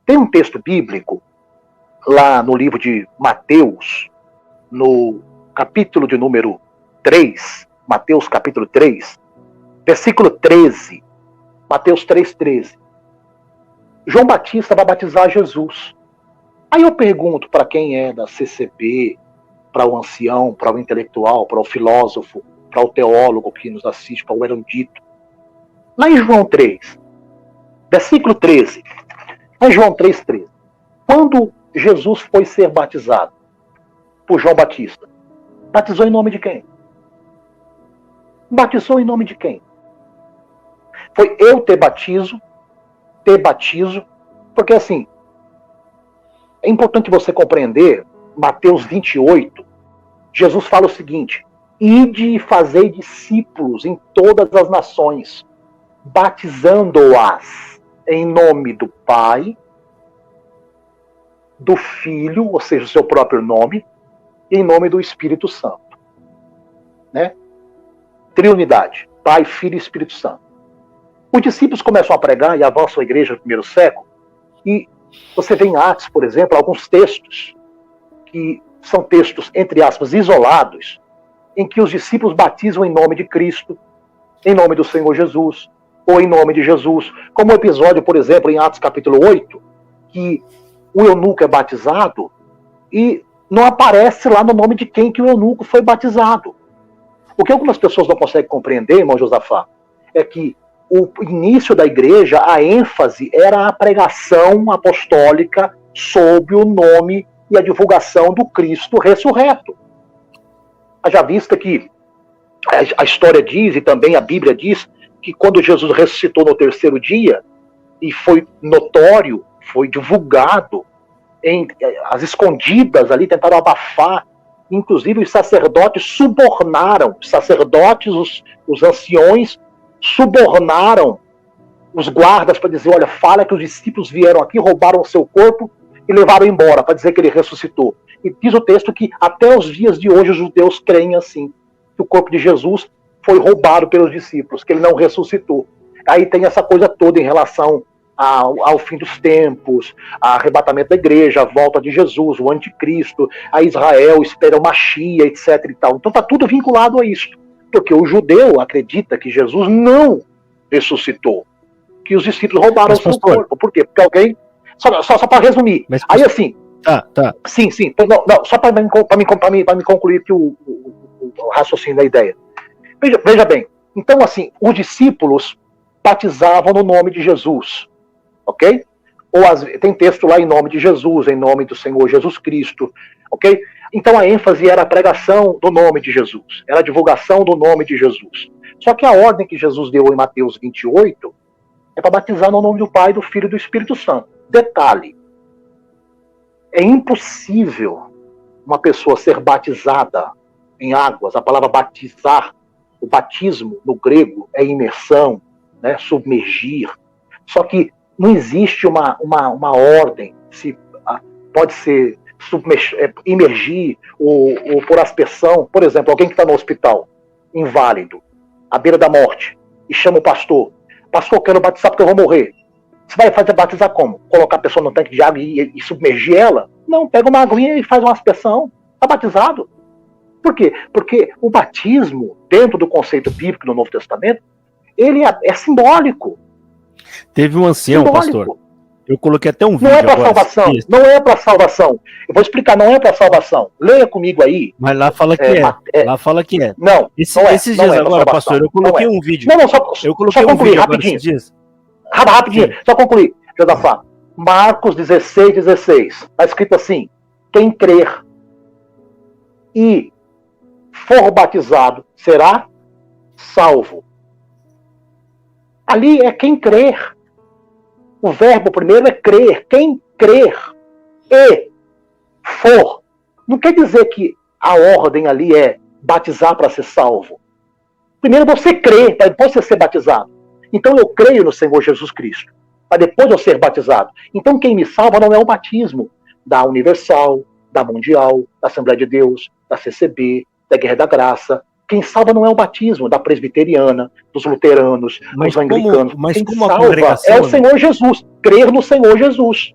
Tem um texto bíblico lá no livro de Mateus, no capítulo de número 3, Mateus capítulo 3, versículo 13, Mateus 3,13. João Batista vai batizar Jesus. Aí eu pergunto para quem é da CCB, para o ancião, para o intelectual, para o filósofo, para o teólogo que nos assiste, para o erudito. Lá em João 3, versículo 13, lá em João 3,13, quando Jesus foi ser batizado por João Batista, batizou em nome de quem? Batizou em nome de quem? Foi eu te batizo, porque assim, é importante você compreender, Mateus 28, Jesus fala o seguinte: ide e fazei discípulos em todas as nações, batizando-as em nome do Pai, do Filho, ou seja, o seu próprio nome, e em nome do Espírito Santo. Né? Triunidade, Pai, Filho e Espírito Santo. Os discípulos começam a pregar e avançam a igreja no primeiro século, e você vê em Atos, por exemplo, alguns textos que são textos, entre aspas, isolados, em que os discípulos batizam em nome de Cristo, em nome do Senhor Jesus, ou em nome de Jesus, como o episódio, por exemplo, em Atos capítulo 8, que o eunuco é batizado e não aparece lá no nome de quem que o eunuco foi batizado. O que algumas pessoas não conseguem compreender, irmão Josafá, é que o início da igreja, a ênfase era a pregação apostólica sob o nome e a divulgação do Cristo ressurreto. Haja vista que a história diz, e também a Bíblia diz, que quando Jesus ressuscitou no terceiro dia, e foi notório, foi divulgado, as escondidas ali tentaram abafar, inclusive os sacerdotes subornaram, os anciões subornaram os guardas para dizer, olha, fala que os discípulos vieram aqui, roubaram o seu corpo e levaram embora, para dizer que ele ressuscitou. E diz o texto que até os dias de hoje os judeus creem assim, que o corpo de Jesus foi roubado pelos discípulos, que ele não ressuscitou. Aí tem essa coisa toda em relação ao fim dos tempos, ao arrebatamento da igreja, a volta de Jesus, o anticristo, a Israel espera uma Machia, etc. e tal. Então está tudo vinculado a isso. Porque o judeu acredita que Jesus não ressuscitou, que os discípulos roubaram o seu corpo. Por quê? Porque alguém... Só para resumir. Mas, aí assim... Tá. Sim. Não, só para me concluir aqui o raciocínio da ideia. Veja bem. Então, assim, os discípulos batizavam no nome de Jesus. Ok? Tem texto lá em nome de Jesus, em nome do Senhor Jesus Cristo. Ok? Então a ênfase era a pregação do nome de Jesus. Era a divulgação do nome de Jesus. Só que a ordem que Jesus deu em Mateus 28 é para batizar no nome do Pai, do Filho e do Espírito Santo. Detalhe. É impossível uma pessoa ser batizada em águas. A palavra batizar, o batismo no grego é imersão, né, submergir. Só que não existe uma ordem, se pode ser imergir ou por aspersão. Por exemplo, alguém que está no hospital, inválido, à beira da morte, e chama o pastor. Pastor, eu quero batizar porque eu vou morrer. Você vai fazer batizar como? Colocar a pessoa no tanque de água e submergir ela? Não, pega uma aguinha e faz uma aspersão. Está batizado. Por quê? Porque o batismo, dentro do conceito bíblico do Novo Testamento, ele é simbólico. Teve um ancião, pastor. Eu coloquei até um vídeo. Não é para salvação. Não é para salvação. Eu vou explicar, não é para salvação. Leia comigo aí. Mas lá fala que é. Lá fala que é. Não. Esses dias agora, pastor, eu coloquei um vídeo. Eu coloquei um vídeo rapidinho. Rapidinho. Só concluir, Josafá. Marcos 16:16. Está escrito assim: quem crer e for batizado será salvo. Ali é quem crer. O verbo primeiro é crer. Quem crer e for. Não quer dizer que a ordem ali é batizar para ser salvo. Primeiro você crer, para depois você ser batizado. Então eu creio no Senhor Jesus Cristo, para depois eu ser batizado. Então quem me salva não é o batismo da Universal, da Mundial, da Assembleia de Deus, da CCB, da Guerra da Graça. Quem salva não é o batismo da presbiteriana, dos luteranos, dos anglicanos. Quem salva é o Senhor Jesus. Crer no Senhor Jesus.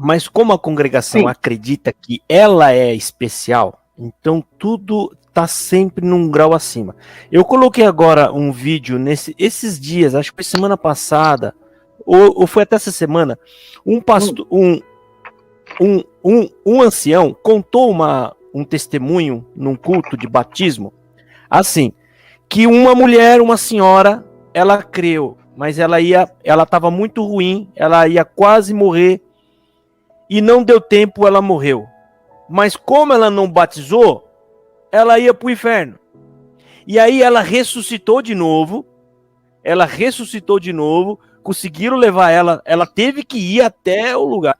Mas como a congregação Sim. acredita que ela é especial, então tudo tá sempre num grau acima. Eu coloquei agora um vídeo esses dias, acho que foi semana passada, ou foi até essa semana, um pastor, um ancião contou um testemunho num culto de batismo, assim, que uma mulher, uma senhora, ela creu, mas ela estava muito ruim, ela ia quase morrer, e não deu tempo, ela morreu. Mas como ela não batizou, ela ia para o inferno. E aí ela ressuscitou de novo, conseguiram levar ela teve que ir até o lugar.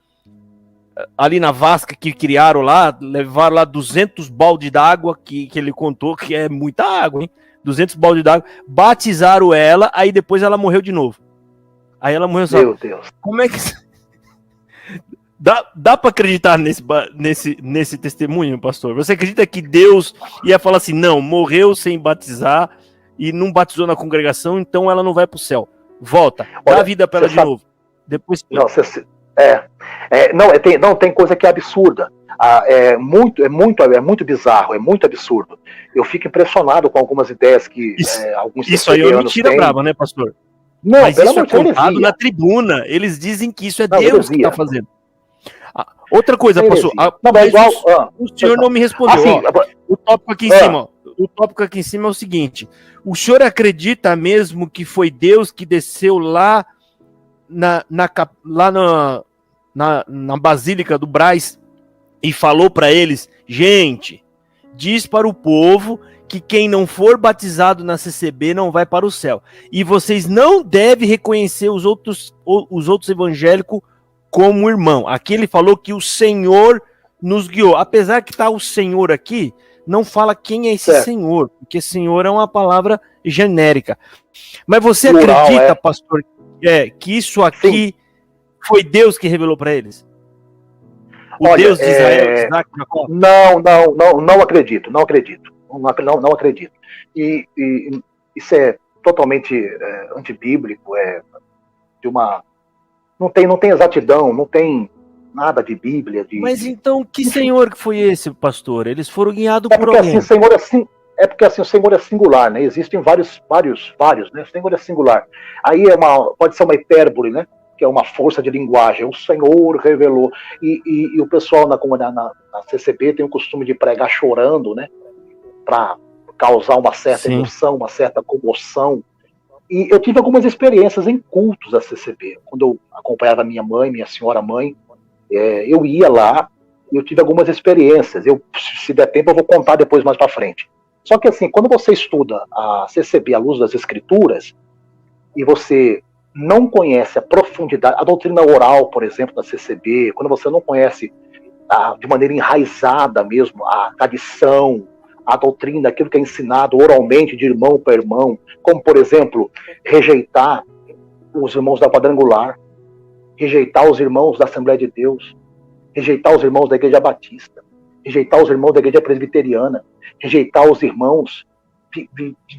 Ali na vasca que criaram lá, levaram lá 200 balde d'água, que ele contou que é muita água, hein? 200 balde d'água, batizaram ela, aí depois ela morreu de novo. Aí ela morreu só. Meu Deus. Como é que... Dá para acreditar nesse testemunho, pastor? Você acredita que Deus ia falar assim, não, morreu sem batizar e não batizou na congregação, então ela não vai para o céu. Volta, dá a vida para ela de novo. Depois... Não, não, tem coisa que é absurda. É muito bizarro, é muito absurdo. Eu fico impressionado com algumas ideias que alguns isso aí é uma mentira brava, né, pastor? Não, mas isso é contado na tribuna. Eles dizem que isso é Deus que está fazendo. Outra coisa, pastor. O senhor não me respondeu. O tópico aqui em cima. O tópico aqui em cima é o seguinte: o senhor acredita mesmo que foi Deus que desceu lá na Basílica do Brás e falou para eles, gente, diz para o povo que quem não for batizado na CCB não vai para o céu. E vocês não devem reconhecer os outros evangélicos como irmão. Aqui ele falou que o Senhor nos guiou. Apesar que tá o Senhor aqui, não fala quem é esse Senhor, porque Senhor é uma palavra genérica. Mas você acredita, pastor, que isso aqui foi Deus que revelou para eles? Olha, Deus de Israel, de Isaac, Jacó? Não acredito. Não acredito. E isso é totalmente antibíblico, não tem exatidão, não tem nada de Bíblia. Mas então, que Senhor que foi esse, pastor? Eles foram guiados por alguém. É porque assim, o Senhor é singular, né? Existem vários, né? O Senhor é singular. Aí pode ser uma hipérbole, né? Que é uma força de linguagem. O Senhor revelou. E o pessoal na CCB tem o costume de pregar chorando, né? Para causar uma certa emoção, uma certa comoção. E eu tive algumas experiências em cultos da CCB. Quando eu acompanhava minha mãe, minha senhora mãe, eu ia lá e eu tive algumas experiências. Se der tempo, eu vou contar depois mais para frente. Só que assim, quando você estuda a CCB à luz das Escrituras e você não conhece a profundidade, a doutrina oral, por exemplo, da CCB, quando você não conhece de maneira enraizada mesmo a tradição, a doutrina, aquilo que é ensinado oralmente de irmão para irmão, como, por exemplo, rejeitar os irmãos da quadrangular, rejeitar os irmãos da Assembleia de Deus, rejeitar os irmãos da Igreja Batista, rejeitar os irmãos da Igreja Presbiteriana, rejeitar os irmãos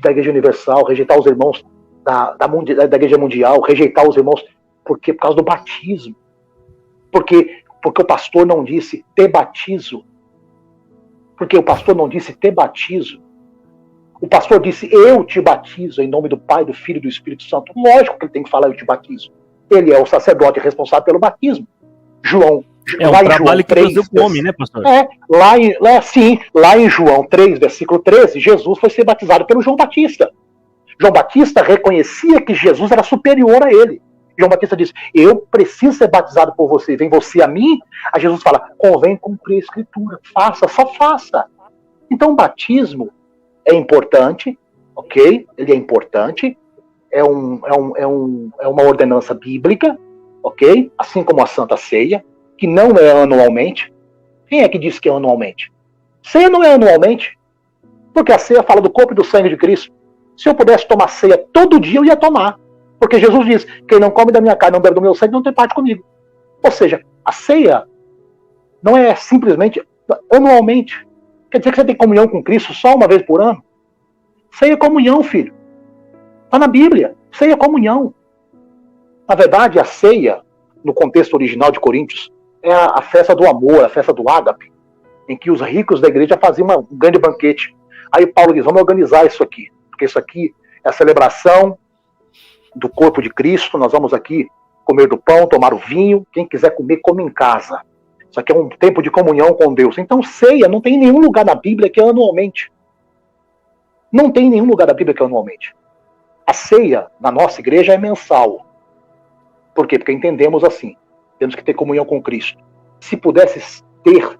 da Igreja Universal, rejeitar os irmãos da Igreja Mundial, rejeitar os irmãos por causa do batismo. Porque o pastor não disse te batizo. Porque o pastor não disse te batizo. O pastor disse eu te batizo em nome do Pai, do Filho e do Espírito Santo. Lógico que ele tem que falar eu te batizo. Ele é o sacerdote responsável pelo batismo. João. Lá o trabalho que Deus deu pro homem, né, pastor? Lá em João 3, versículo 13, Jesus foi ser batizado pelo João Batista. João Batista reconhecia que Jesus era superior a ele. João Batista disse, eu preciso ser batizado por você, vem você a mim? Aí Jesus fala, convém cumprir a Escritura, faça, só faça. Então o batismo é importante, ok? Ele é importante, é uma ordenança bíblica, ok? Assim como a Santa Ceia, que não é anualmente. Quem é que disse que é anualmente? Ceia não é anualmente, porque a ceia fala do corpo e do sangue de Cristo. Se eu pudesse tomar ceia todo dia, eu ia tomar. Porque Jesus diz, quem não come da minha carne, não bebe do meu sangue, não tem parte comigo. Ou seja, a ceia não é simplesmente anualmente. Quer dizer que você tem comunhão com Cristo só uma vez por ano? Ceia é comunhão, filho. Está na Bíblia. Ceia é comunhão. Na verdade, a ceia, no contexto original de Coríntios, é a festa do amor, a festa do ágape, em que os ricos da igreja faziam um grande banquete. Aí Paulo diz, vamos organizar isso aqui, porque isso aqui é a celebração do corpo de Cristo, nós vamos aqui comer do pão, tomar o vinho, quem quiser comer, come em casa. Isso aqui é um tempo de comunhão com Deus. Então ceia não tem nenhum lugar na Bíblia que é anualmente. Não tem nenhum lugar da Bíblia que é anualmente. A ceia na nossa igreja é mensal. Por quê? Porque entendemos assim, temos que ter comunhão com Cristo. Se pudesse ter,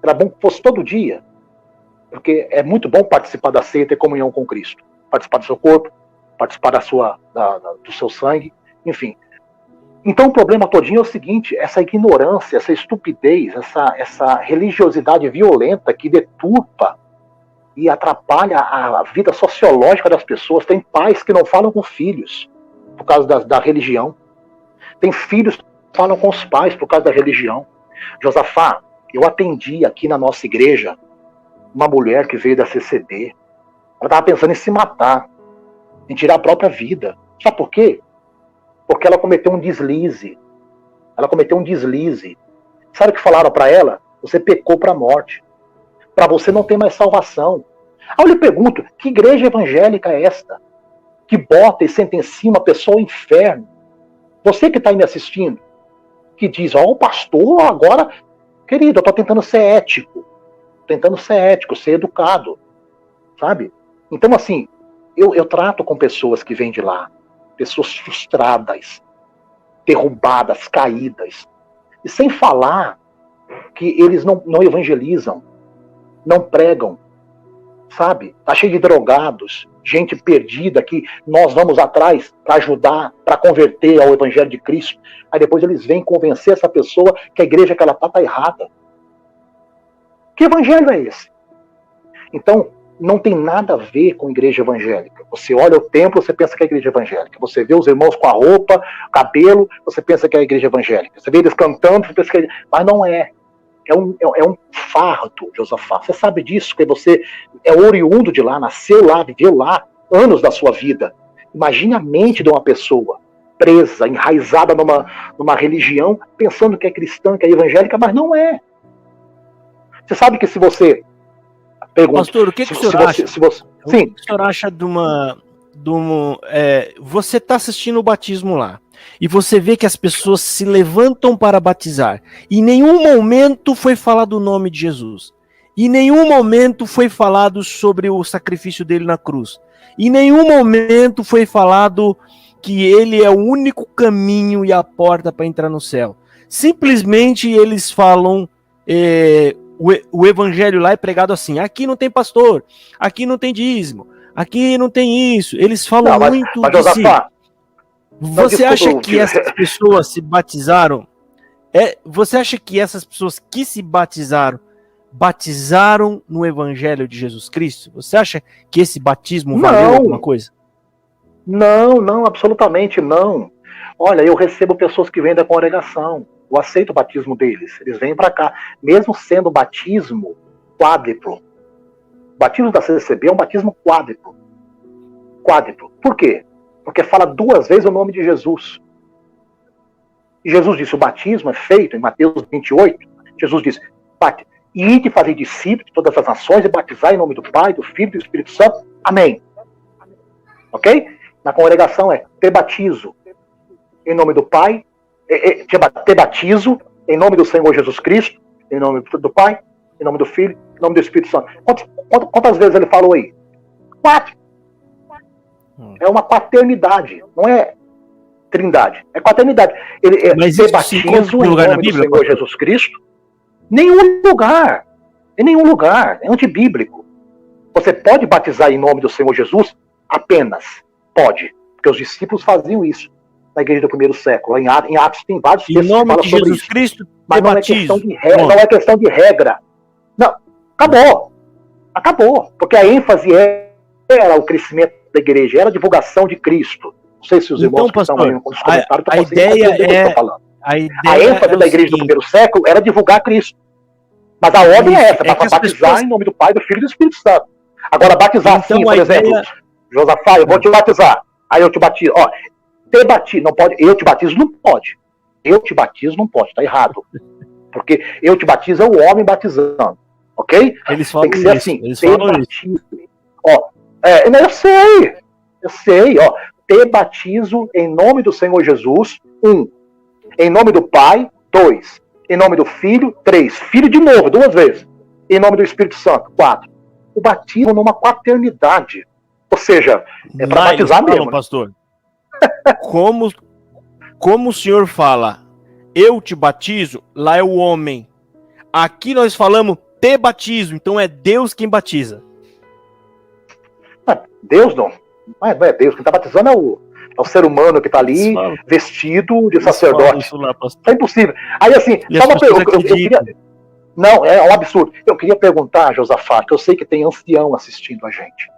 era bom que fosse todo dia, porque é muito bom participar da ceia e ter comunhão com Cristo. Participar do seu corpo, participar do seu sangue, enfim. Então o problema todinho é o seguinte, essa ignorância, essa estupidez, essa religiosidade violenta que deturpa e atrapalha a vida sociológica das pessoas. Tem pais que não falam com filhos por causa da religião. Tem filhos que falam com os pais por causa da religião. Josafá, eu atendi aqui na nossa igreja uma mulher que veio da CCB. Ela estava pensando em se matar, em tirar a própria vida. Sabe por quê? Porque ela cometeu um deslize. Ela cometeu um deslize. Sabe o que falaram para ela? Você pecou para a morte. Para você não ter mais salvação. Aí eu lhe pergunto, que igreja evangélica é esta? Que bota e sentencia uma pessoa ao inferno? Você que está aí me assistindo, que diz, ó, o pastor agora... Querido, eu estou tentando ser ético. Tentando ser ético, ser educado. Sabe? Então, assim, eu trato com pessoas que vêm de lá. Pessoas frustradas, derrubadas, caídas. E sem falar que eles não evangelizam, não pregam, sabe? Tá cheio de drogados, gente perdida que nós vamos atrás para ajudar, para converter ao Evangelho de Cristo. Aí depois eles vêm convencer essa pessoa que a igreja que ela tá errada. Que evangelho é esse? Então, não tem nada a ver com igreja evangélica. Você olha o templo, você pensa que é igreja evangélica. Você vê os irmãos com a roupa, cabelo, você pensa que é igreja evangélica. Você vê eles cantando, você pensa que é... Mas não é. É um fardo, Josafá. Você sabe disso, que você é oriundo de lá, nasceu lá, viveu lá anos da sua vida. Imagine a mente de uma pessoa presa, enraizada numa religião, pensando que é cristã, que é evangélica, mas não é. Você sabe que se você... Pergunta, pastor, o que o senhor acha? Sim. O que o senhor acha de uma você está assistindo o batismo lá e você vê que as pessoas se levantam para batizar e em nenhum momento foi falado o nome de Jesus, em nenhum momento foi falado sobre o sacrifício dele na cruz, em nenhum momento foi falado que ele é o único caminho e a porta para entrar no céu. Simplesmente eles falam o evangelho lá é pregado assim, aqui não tem pastor, aqui não tem dízimo, aqui não tem isso. Eles falam muito de si. Você acha que essas pessoas se batizaram? Você acha que essas pessoas que se batizaram no evangelho de Jesus Cristo? Você acha que esse batismo valeu alguma coisa? Não, absolutamente não. Olha, eu recebo pessoas que vêm da congregação. Eu aceito o batismo deles. Eles vêm para cá. Mesmo sendo batismo quádruplo. O batismo da CCB é um batismo quádruplo. Quádruplo. Por quê? Porque fala 2 vezes o nome de Jesus. E Jesus disse, o batismo é feito, em Mateus 28, Jesus disse, ide fazer discípulos de todas as nações e batizar em nome do Pai, do Filho e do Espírito Santo. Amém. Ok? Na congregação é ter batizo em nome do Pai, ter batizo em nome do Senhor Jesus Cristo, em nome do Pai, em nome do Filho, em nome do Espírito Santo. Quantas vezes ele falou aí? 4. É uma paternidade, não é trindade, é paternidade. Mas ter batizo em nome do Bíblia, Senhor Jesus Cristo, nenhum lugar, é antibíblico. Você pode batizar em nome do Senhor Jesus? Apenas, pode, porque os discípulos faziam isso na igreja do primeiro século. Em Atos tem vários textos que falam sobre Jesus Cristo, mas não é questão de regra, não é questão de regra. Não, acabou, porque a ênfase era o crescimento da igreja, era a divulgação de Cristo. Não sei se os irmãos que estão aí nos comentários a ideia é a ênfase da igreja do primeiro século era divulgar Cristo. Mas a ordem é essa, para batizar em nome do Pai, do Filho e do Espírito Santo. Agora, batizar assim, por exemplo, Josafá, eu vou te batizar. Aí eu te batizo. Ó, ter batizo, não pode. Eu te batizo, não pode. Eu te batizo, não pode. Tá errado. Porque eu te batizo é o homem batizando, ok? Eles falam Tem que ser isso, assim, eles te falam batizo. Ó, eu sei, ó, te batizo em nome do Senhor Jesus, 1. Em nome do Pai, 2. Em nome do Filho, 3. Filho de novo, 2 vezes. Em nome do Espírito Santo, 4. O batismo numa quaternidade. Ou seja, é para batizar eles falam, mesmo. pastor, como o senhor fala, eu te batizo, lá é o homem. Aqui nós falamos te batizo, então é Deus quem batiza. Deus não. Não é Deus. Quem está batizando é o ser humano que está ali, vestido de sacerdote. Isso lá, é impossível. Aí assim, só uma pergunta. Eu queria... Não, é um absurdo. Eu queria perguntar, Josafá, que eu sei que tem ancião assistindo a gente.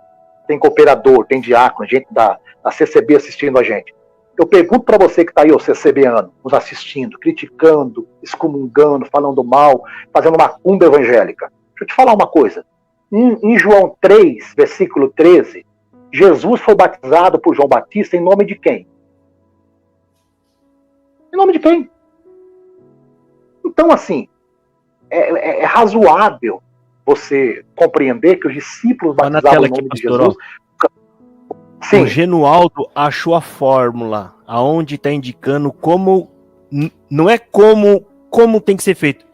Tem cooperador, tem diácono, gente da CCB assistindo a gente. Eu pergunto para você que está aí, o CCBano, nos assistindo, criticando, excomungando, falando mal, fazendo uma cumba evangélica. Deixa eu te falar uma coisa. Em João 3, versículo 13, Jesus foi batizado por João Batista em nome de quem? Em nome de quem? Então, assim, é razoável você compreender que os discípulos batizavam em nome de Jesus... Sim. O Genualdo achou a fórmula, aonde está indicando como... Não é como tem que ser feito,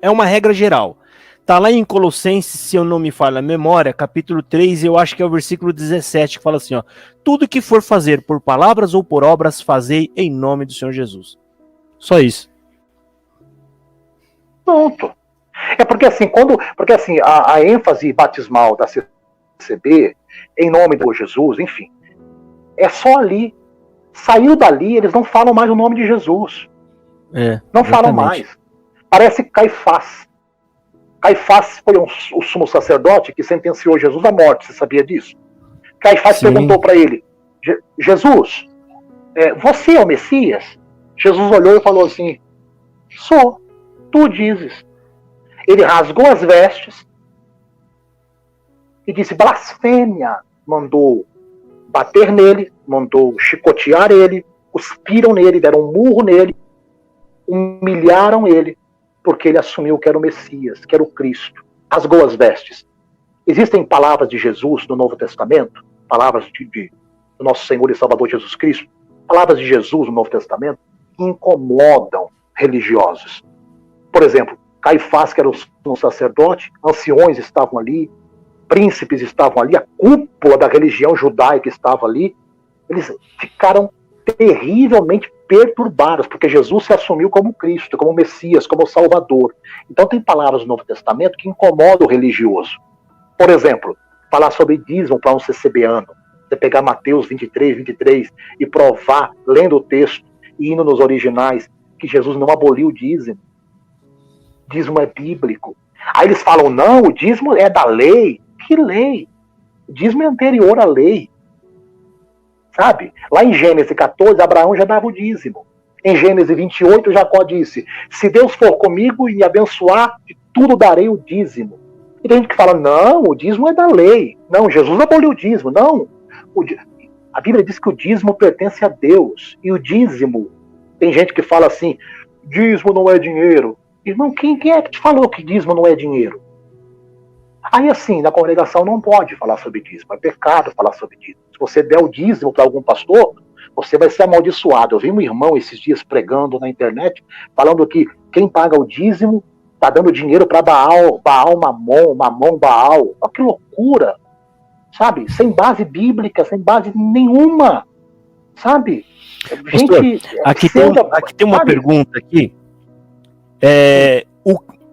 é uma regra geral. Tá lá em Colossenses, se eu não me falha a memória, capítulo 3, eu acho que é o versículo 17, que fala assim, ó: tudo que for fazer por palavras ou por obras, fazei em nome do Senhor Jesus. Só isso. Pronto. É porque assim, a ênfase batismal da CCB, em nome do Jesus, enfim, é só ali. Saiu dali, eles não falam mais o nome de Jesus. Não falam mais. Parece Caifás. Caifás foi o sumo sacerdote que sentenciou Jesus à morte. Você sabia disso? Caifás perguntou para ele: Jesus, você é o Messias? Jesus olhou e falou assim: sou, tu dizes. Ele rasgou as vestes e disse: blasfêmia. Mandou bater nele, mandou chicotear ele, cuspiram nele, deram um murro nele, humilharam ele, porque ele assumiu que era o Messias, que era o Cristo. Rasgou as vestes. Existem palavras de Jesus no Novo Testamento, palavras do nosso Senhor e Salvador Jesus Cristo, palavras de Jesus no Novo Testamento, que incomodam religiosos. Por exemplo, Caifás, que era um sacerdote, anciões estavam ali, príncipes estavam ali, a cúpula da religião judaica estava ali. Eles ficaram terrivelmente perturbados, porque Jesus se assumiu como Cristo, como Messias, como Salvador. Então tem palavras no Novo Testamento que incomodam o religioso. Por exemplo, falar sobre dízimo para um CCBano. Você pegar Mateus 23 e provar, lendo o texto e indo nos originais, que Jesus não aboliu o dízimo. Dízimo é bíblico. Aí eles falam, não, o dízimo é da lei. Que lei? O dízimo é anterior à lei. Sabe? Lá em Gênesis 14, Abraão já dava o dízimo. Em Gênesis 28, Jacó disse: se Deus for comigo e me abençoar, de tudo darei o dízimo. E tem gente que fala: não, o dízimo é da lei. Não, Jesus aboliu o dízimo. Não. A Bíblia diz que o dízimo pertence a Deus. E o dízimo, tem gente que fala assim: dízimo não é dinheiro. Irmão, quem é que te falou que dízimo não é dinheiro? Aí assim, na congregação não pode falar sobre dízimo, é pecado falar sobre dízimo. Se você der o dízimo para algum pastor, você vai ser amaldiçoado. Eu vi um irmão esses dias pregando na internet, falando que quem paga o dízimo está dando dinheiro para Baal Mamon, Baal. Olha que loucura, sabe? Sem base bíblica, sem base nenhuma, sabe? Pastor, aqui tem uma pergunta aqui.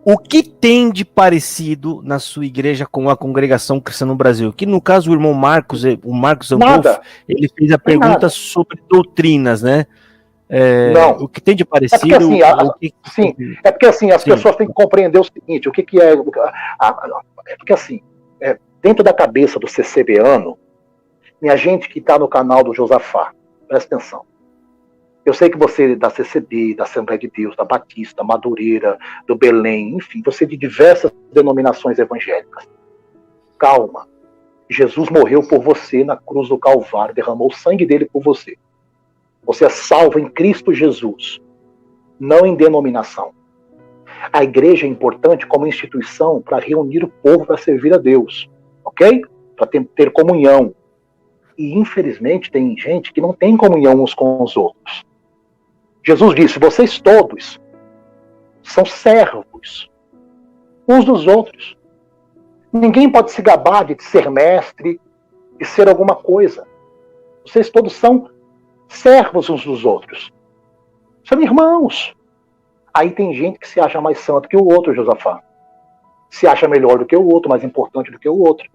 O que tem de parecido na sua igreja com a congregação cristã no Brasil? Que no caso o irmão Marcos Zandolfo, ele fez a pergunta sobre doutrinas, né? Não. O que tem de parecido? É porque assim, as pessoas têm que compreender o seguinte, o que é... É porque assim, dentro da cabeça do CCBano, minha gente que está no canal do Josafá, presta atenção. Eu sei que você é da CCB, da Assembleia de Deus, da Batista, Madureira, do Belém, enfim, você é de diversas denominações evangélicas. Calma. Jesus morreu por você na cruz do Calvário, derramou o sangue dele por você. Você é salvo em Cristo Jesus, não em denominação. A igreja é importante como instituição para reunir o povo para servir a Deus, ok? Para ter comunhão. E, infelizmente, tem gente que não tem comunhão uns com os outros. Jesus disse, vocês todos são servos uns dos outros. Ninguém pode se gabar de ser mestre, de ser alguma coisa. Vocês todos são servos uns dos outros. São irmãos. Aí tem gente que se acha mais santo que o outro, Josafá. Se acha melhor do que o outro, mais importante do que o outro.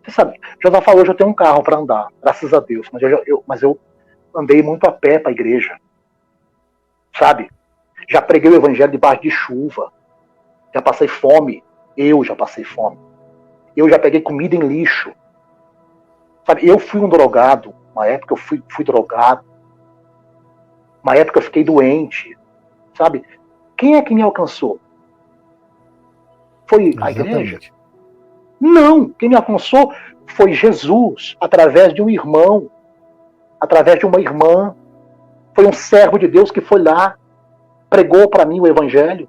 Você sabe, Josafá, hoje eu tenho um carro para andar, graças a Deus. Mas eu andei muito a pé para a igreja. Sabe? Já preguei o evangelho debaixo de chuva. Já passei fome. Eu já passei fome. Eu já peguei comida em lixo. Sabe, eu fui um drogado. Uma época eu fui drogado. Uma época eu fiquei doente. Sabe? Quem é que me alcançou? Foi a igreja? Não. Quem me alcançou foi Jesus, através de um irmão, através de uma irmã. Foi um servo de Deus que foi lá, pregou para mim o evangelho,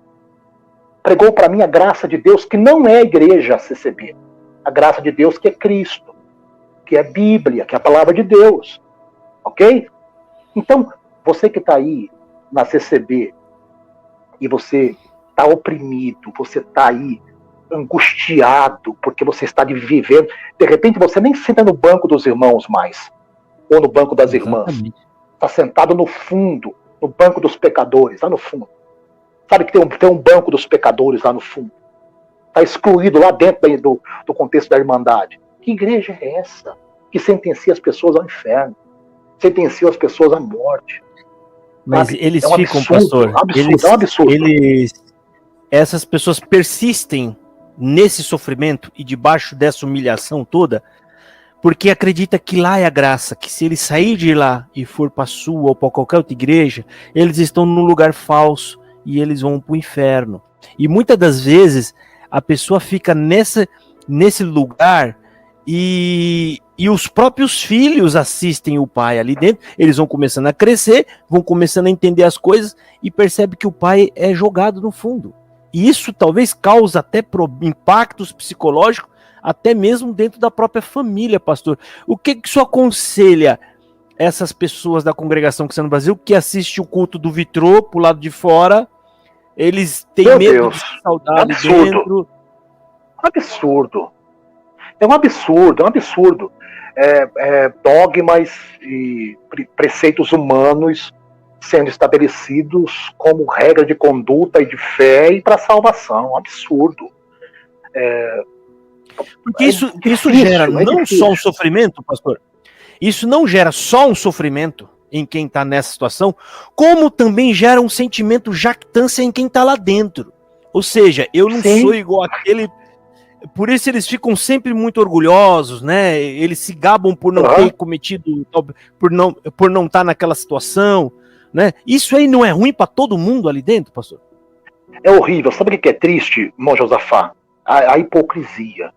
pregou para mim a graça de Deus, que não é a igreja CCB. A graça de Deus que é Cristo, que é a Bíblia, que é a palavra de Deus. Ok? Então, você que está aí na CCB, e você está oprimido, você está aí angustiado, porque você está vivendo, de repente você nem senta no banco dos irmãos mais, ou no banco das irmãs. Está sentado no fundo, no banco dos pecadores, lá no fundo. Sabe que tem um banco dos pecadores lá no fundo. Está excluído lá dentro do contexto da Irmandade. Que igreja é essa que sentencia as pessoas ao inferno? Sentencia as pessoas à morte? Mas sabe? Eles é um ficam, absurdo, pastor, é um absurdo. Essas pessoas persistem nesse sofrimento e debaixo dessa humilhação toda, porque acredita que lá é a graça, que se ele sair de lá e for para a sua ou para qualquer outra igreja, eles estão num lugar falso e eles vão para o inferno. E muitas das vezes a pessoa fica nesse lugar e os próprios filhos assistem o pai ali dentro, eles vão começando a crescer, vão começando a entender as coisas e percebe que o pai é jogado no fundo. E isso talvez cause até impactos psicológicos, até mesmo dentro da própria família, pastor. O que o senhor aconselha essas pessoas da congregação cristã no Brasil que assistem o culto do vitrô pro lado de fora, eles têm medo de se saudar ali dentro? Absurdo. É um absurdo. Dogmas e preceitos humanos sendo estabelecidos como regra de conduta e de fé e para salvação. Um absurdo. Porque isso gera não só um sofrimento, pastor. Isso não gera só um sofrimento em quem está nessa situação, como também gera um sentimento jactância em quem está lá dentro. Ou seja, eu não sou igual aquele. Por isso eles ficam sempre muito orgulhosos, né? Eles se gabam por não ter cometido, por não estar naquela situação, né? Isso aí não é ruim para todo mundo ali dentro, pastor? É horrível. Sabe o que é triste, irmão Josafá? A hipocrisia.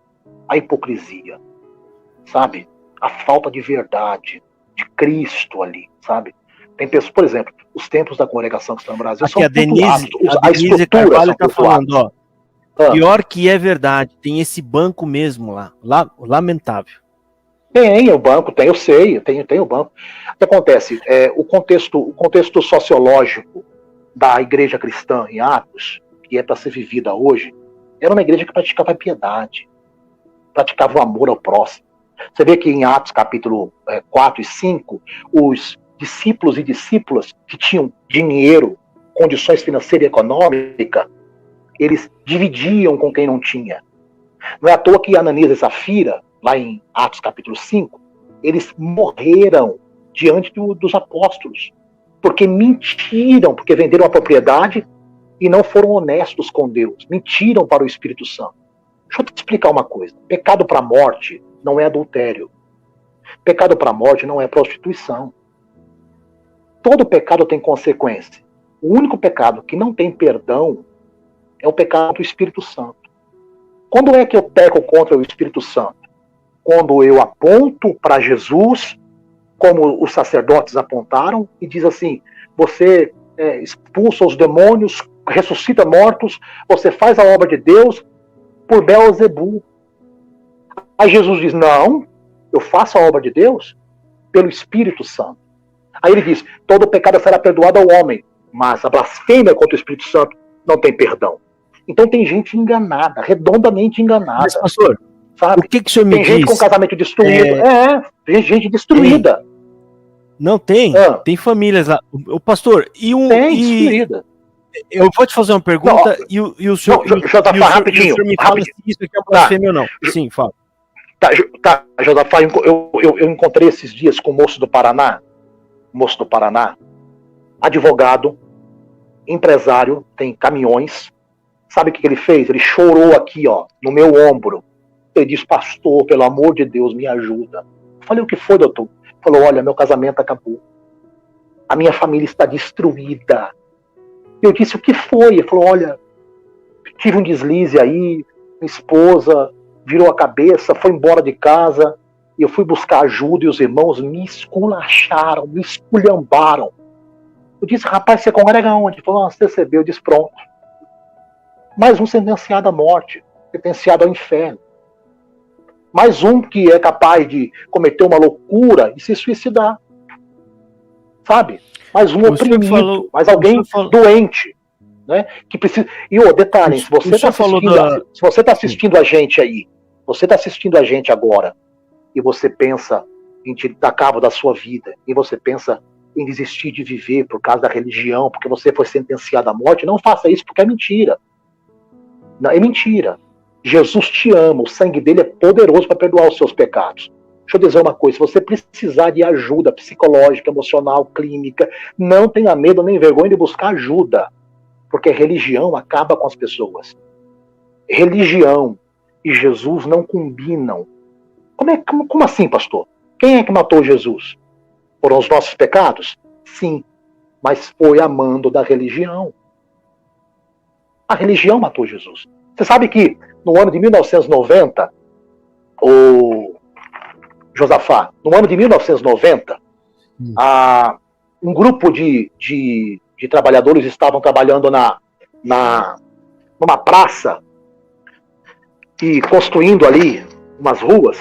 A hipocrisia. Sabe? A falta de verdade, de Cristo ali, sabe? Tem pessoas, por exemplo, os templos da congregação que estão no Brasil aqui são a Denise Carvalho está falando, ó. Pior que é verdade, tem esse banco mesmo lá, lamentável. Tem o banco, eu sei, tem o banco. O que acontece? O contexto sociológico da igreja cristã em Atos, que é para ser vivida hoje, era uma igreja que praticava a piedade, praticava o amor ao próximo. Você vê que em Atos capítulo 4 e 5, os discípulos e discípulas que tinham dinheiro, condições financeiras e econômicas, eles dividiam com quem não tinha. Não é à toa que Ananias e Safira, lá em Atos capítulo 5, eles morreram diante dos apóstolos, porque mentiram, porque venderam a propriedade e não foram honestos com Deus, mentiram para o Espírito Santo. Deixa eu te explicar uma coisa. Pecado para a morte não é adultério. Pecado para a morte não é prostituição. Todo pecado tem consequência. O único pecado que não tem perdão é o pecado do Espírito Santo. Quando é que eu peco contra o Espírito Santo? Quando eu aponto para Jesus, como os sacerdotes apontaram, e diz assim, você expulsa os demônios ressuscita mortos, você faz a obra de Deus por Beelzebul. Aí Jesus diz, não, eu faço a obra de Deus pelo Espírito Santo. Aí ele diz, todo pecado será perdoado ao homem, mas a blasfêmia contra o Espírito Santo não tem perdão. Então tem gente enganada, redondamente enganada. Mas, pastor, sabe? o que o senhor me tem diz? Gente com casamento destruído. Tem gente destruída. Não tem. Tem famílias lá. O pastor, destruída. Eu vou te fazer uma pergunta e o senhor. Rapidinho. O senhor me fala se isso aqui é blasfêmia ou não. Sim, fala. Tá, Josafá, eu encontrei esses dias com o moço do Paraná, advogado, empresário, tem caminhões. Sabe o que ele fez? Ele chorou aqui, ó, no meu ombro. Ele disse, pastor, pelo amor de Deus, me ajuda. Eu falei, o que foi, doutor? Ele falou, olha, meu casamento acabou. A minha família está destruída. Eu disse, o que foi? Ele falou, olha, tive um deslize aí, minha esposa virou a cabeça, foi embora de casa, e eu fui buscar ajuda e os irmãos me esculacharam, me esculhambaram. Eu disse, rapaz, você congrega onde? Ele falou, CCB. Eu disse, pronto. Mais um sentenciado à morte, sentenciado ao inferno. Mais um que é capaz de cometer uma loucura e se suicidar. Sabe? Mais um oprimido, mais alguém doente. Né? Que precisa... E detalhe, se você está assistindo a gente aí, você está assistindo a gente agora, e você pensa em dar cabo da sua vida, e você pensa em desistir de viver por causa da religião, porque você foi sentenciado à morte, não faça isso, porque é mentira. Não, é mentira. Jesus te ama, o sangue dele é poderoso para perdoar os seus pecados. Deixa eu dizer uma coisa, se você precisar de ajuda psicológica, emocional, clínica, não tenha medo nem vergonha de buscar ajuda, porque religião acaba com as pessoas. Religião e Jesus não combinam. Como assim, pastor? Quem é que matou Jesus? Foram os nossos pecados? Sim, mas foi a mando da religião. A religião matou Jesus. Você sabe que no ano de 1990, Josafá, no ano de 1990, um grupo de trabalhadores estavam trabalhando numa praça e construindo ali umas ruas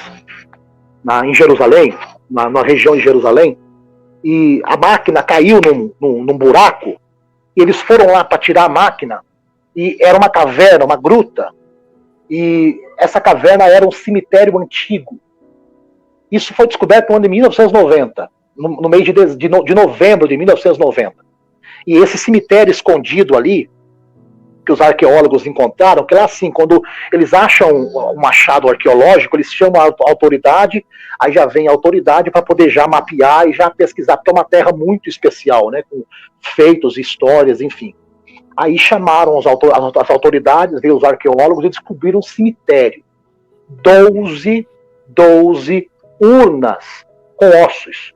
em Jerusalém, na região de Jerusalém, e a máquina caiu num buraco, e eles foram lá para tirar a máquina, e era uma caverna, uma gruta, e essa caverna era um cemitério antigo. Isso foi descoberto no ano de 1990, no mês de novembro de 1990. E esse cemitério escondido ali, que os arqueólogos encontraram, que lá assim, quando eles acham um achado arqueológico, eles chamam a autoridade, aí já vem a autoridade para poder já mapear e já pesquisar, porque é uma terra muito especial, né, com feitos, histórias, enfim. Aí chamaram as autoridades, veio os arqueólogos e descobriram um cemitério. 12 urnas com ossos.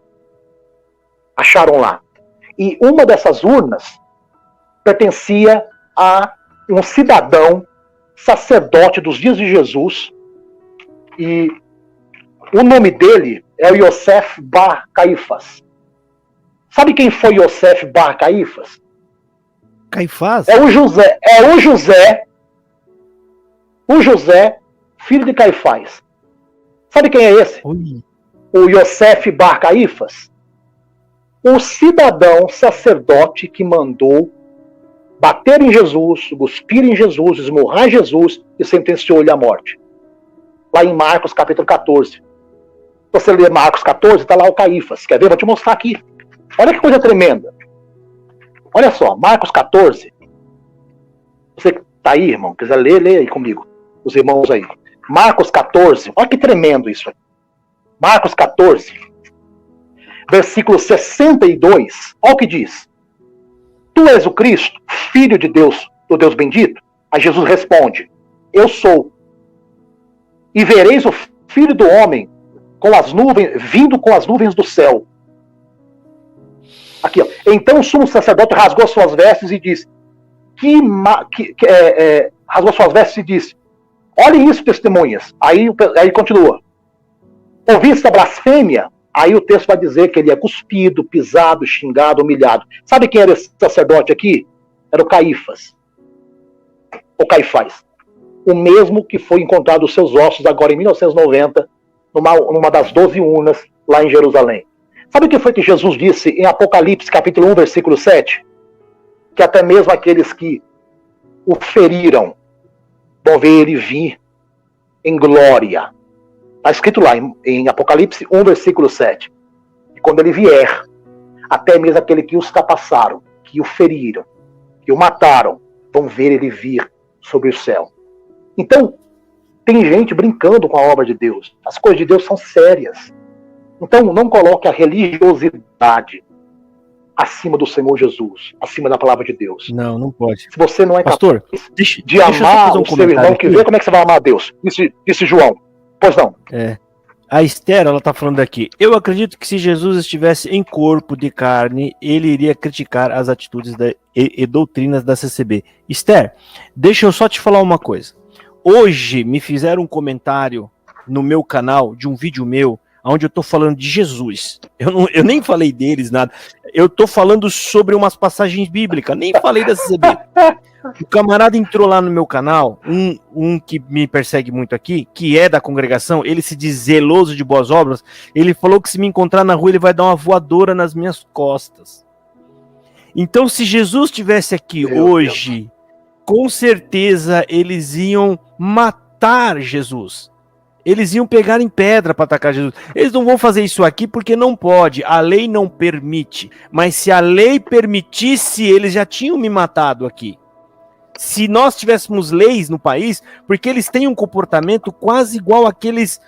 Acharam lá. E uma dessas urnas pertencia a um cidadão sacerdote dos dias de Jesus. E o nome dele é o Yosef Bar Caifás. Sabe quem foi Yosef Bar Caifás? Caifás? É o José, filho de Caifás. Sabe quem é esse? Ui. O Yosef Bar Caifás? O cidadão sacerdote que mandou bater em Jesus, cuspir em Jesus, esmurrar Jesus e sentenciou ele à morte. Lá em Marcos capítulo 14. Você lê Marcos 14, está lá o Caifás. Quer ver? Vou te mostrar aqui. Olha que coisa tremenda. Olha só, Marcos 14. Você que está aí, irmão, quiser ler, lê aí comigo. Os irmãos aí. Marcos 14. Olha que tremendo isso aí. Marcos 14. Versículo 62. Olha o que diz. Tu és o Cristo, filho de Deus, do Deus bendito? Aí Jesus responde, eu sou. E vereis o Filho do Homem vindo com as nuvens do céu. Aqui, ó. Então o sumo sacerdote rasgou suas vestes e disse, rasgou suas vestes e disse, olhem isso, testemunhas. Aí continua. Ouviste a blasfêmia? Aí o texto vai dizer que ele é cuspido, pisado, xingado, humilhado. Sabe quem era esse sacerdote aqui? Era o Caifás. O Caifás. O mesmo que foi encontrado os seus ossos agora em 1990, numa das 12 urnas lá em Jerusalém. Sabe o que foi que Jesus disse em Apocalipse, capítulo 1, versículo 7? Que até mesmo aqueles que o feriram vão ver ele vir em glória. Está escrito lá em Apocalipse 1, versículo 7. E quando ele vier, até mesmo aquele que os ultrapassaram, que o feriram, que o mataram, vão ver ele vir sobre o céu. Então, tem gente brincando com a obra de Deus. As coisas de Deus são sérias. Então, não coloque a religiosidade acima do Senhor Jesus, acima da palavra de Deus. Não, não pode. Se você não é Pastor, capaz deixa amar o seu irmão que vê, como é que você vai amar a Deus? Disse João. Pois não. A Esther, ela está falando aqui. Eu acredito que se Jesus estivesse em corpo de carne, ele iria criticar as atitudes e doutrinas da CCB. Esther, deixa eu só te falar uma coisa. Hoje me fizeram um comentário no meu canal de um vídeo meu, onde eu tô falando de Jesus. Eu nem falei deles, nada. Eu tô falando sobre umas passagens bíblicas, nem falei da CCB. O camarada entrou lá no meu canal, um que me persegue muito aqui, que é da congregação, ele se diz zeloso de boas obras, ele falou que se me encontrar na rua, ele vai dar uma voadora nas minhas costas. Então, se Jesus estivesse aqui hoje, com certeza eles iam matar Jesus. Eles iam pegar em pedra para atacar Jesus. Eles não vão fazer isso aqui porque não pode. A lei não permite. Mas se a lei permitisse, eles já tinham me matado aqui. Se nós tivéssemos leis no país, porque eles têm um comportamento quase igual àqueles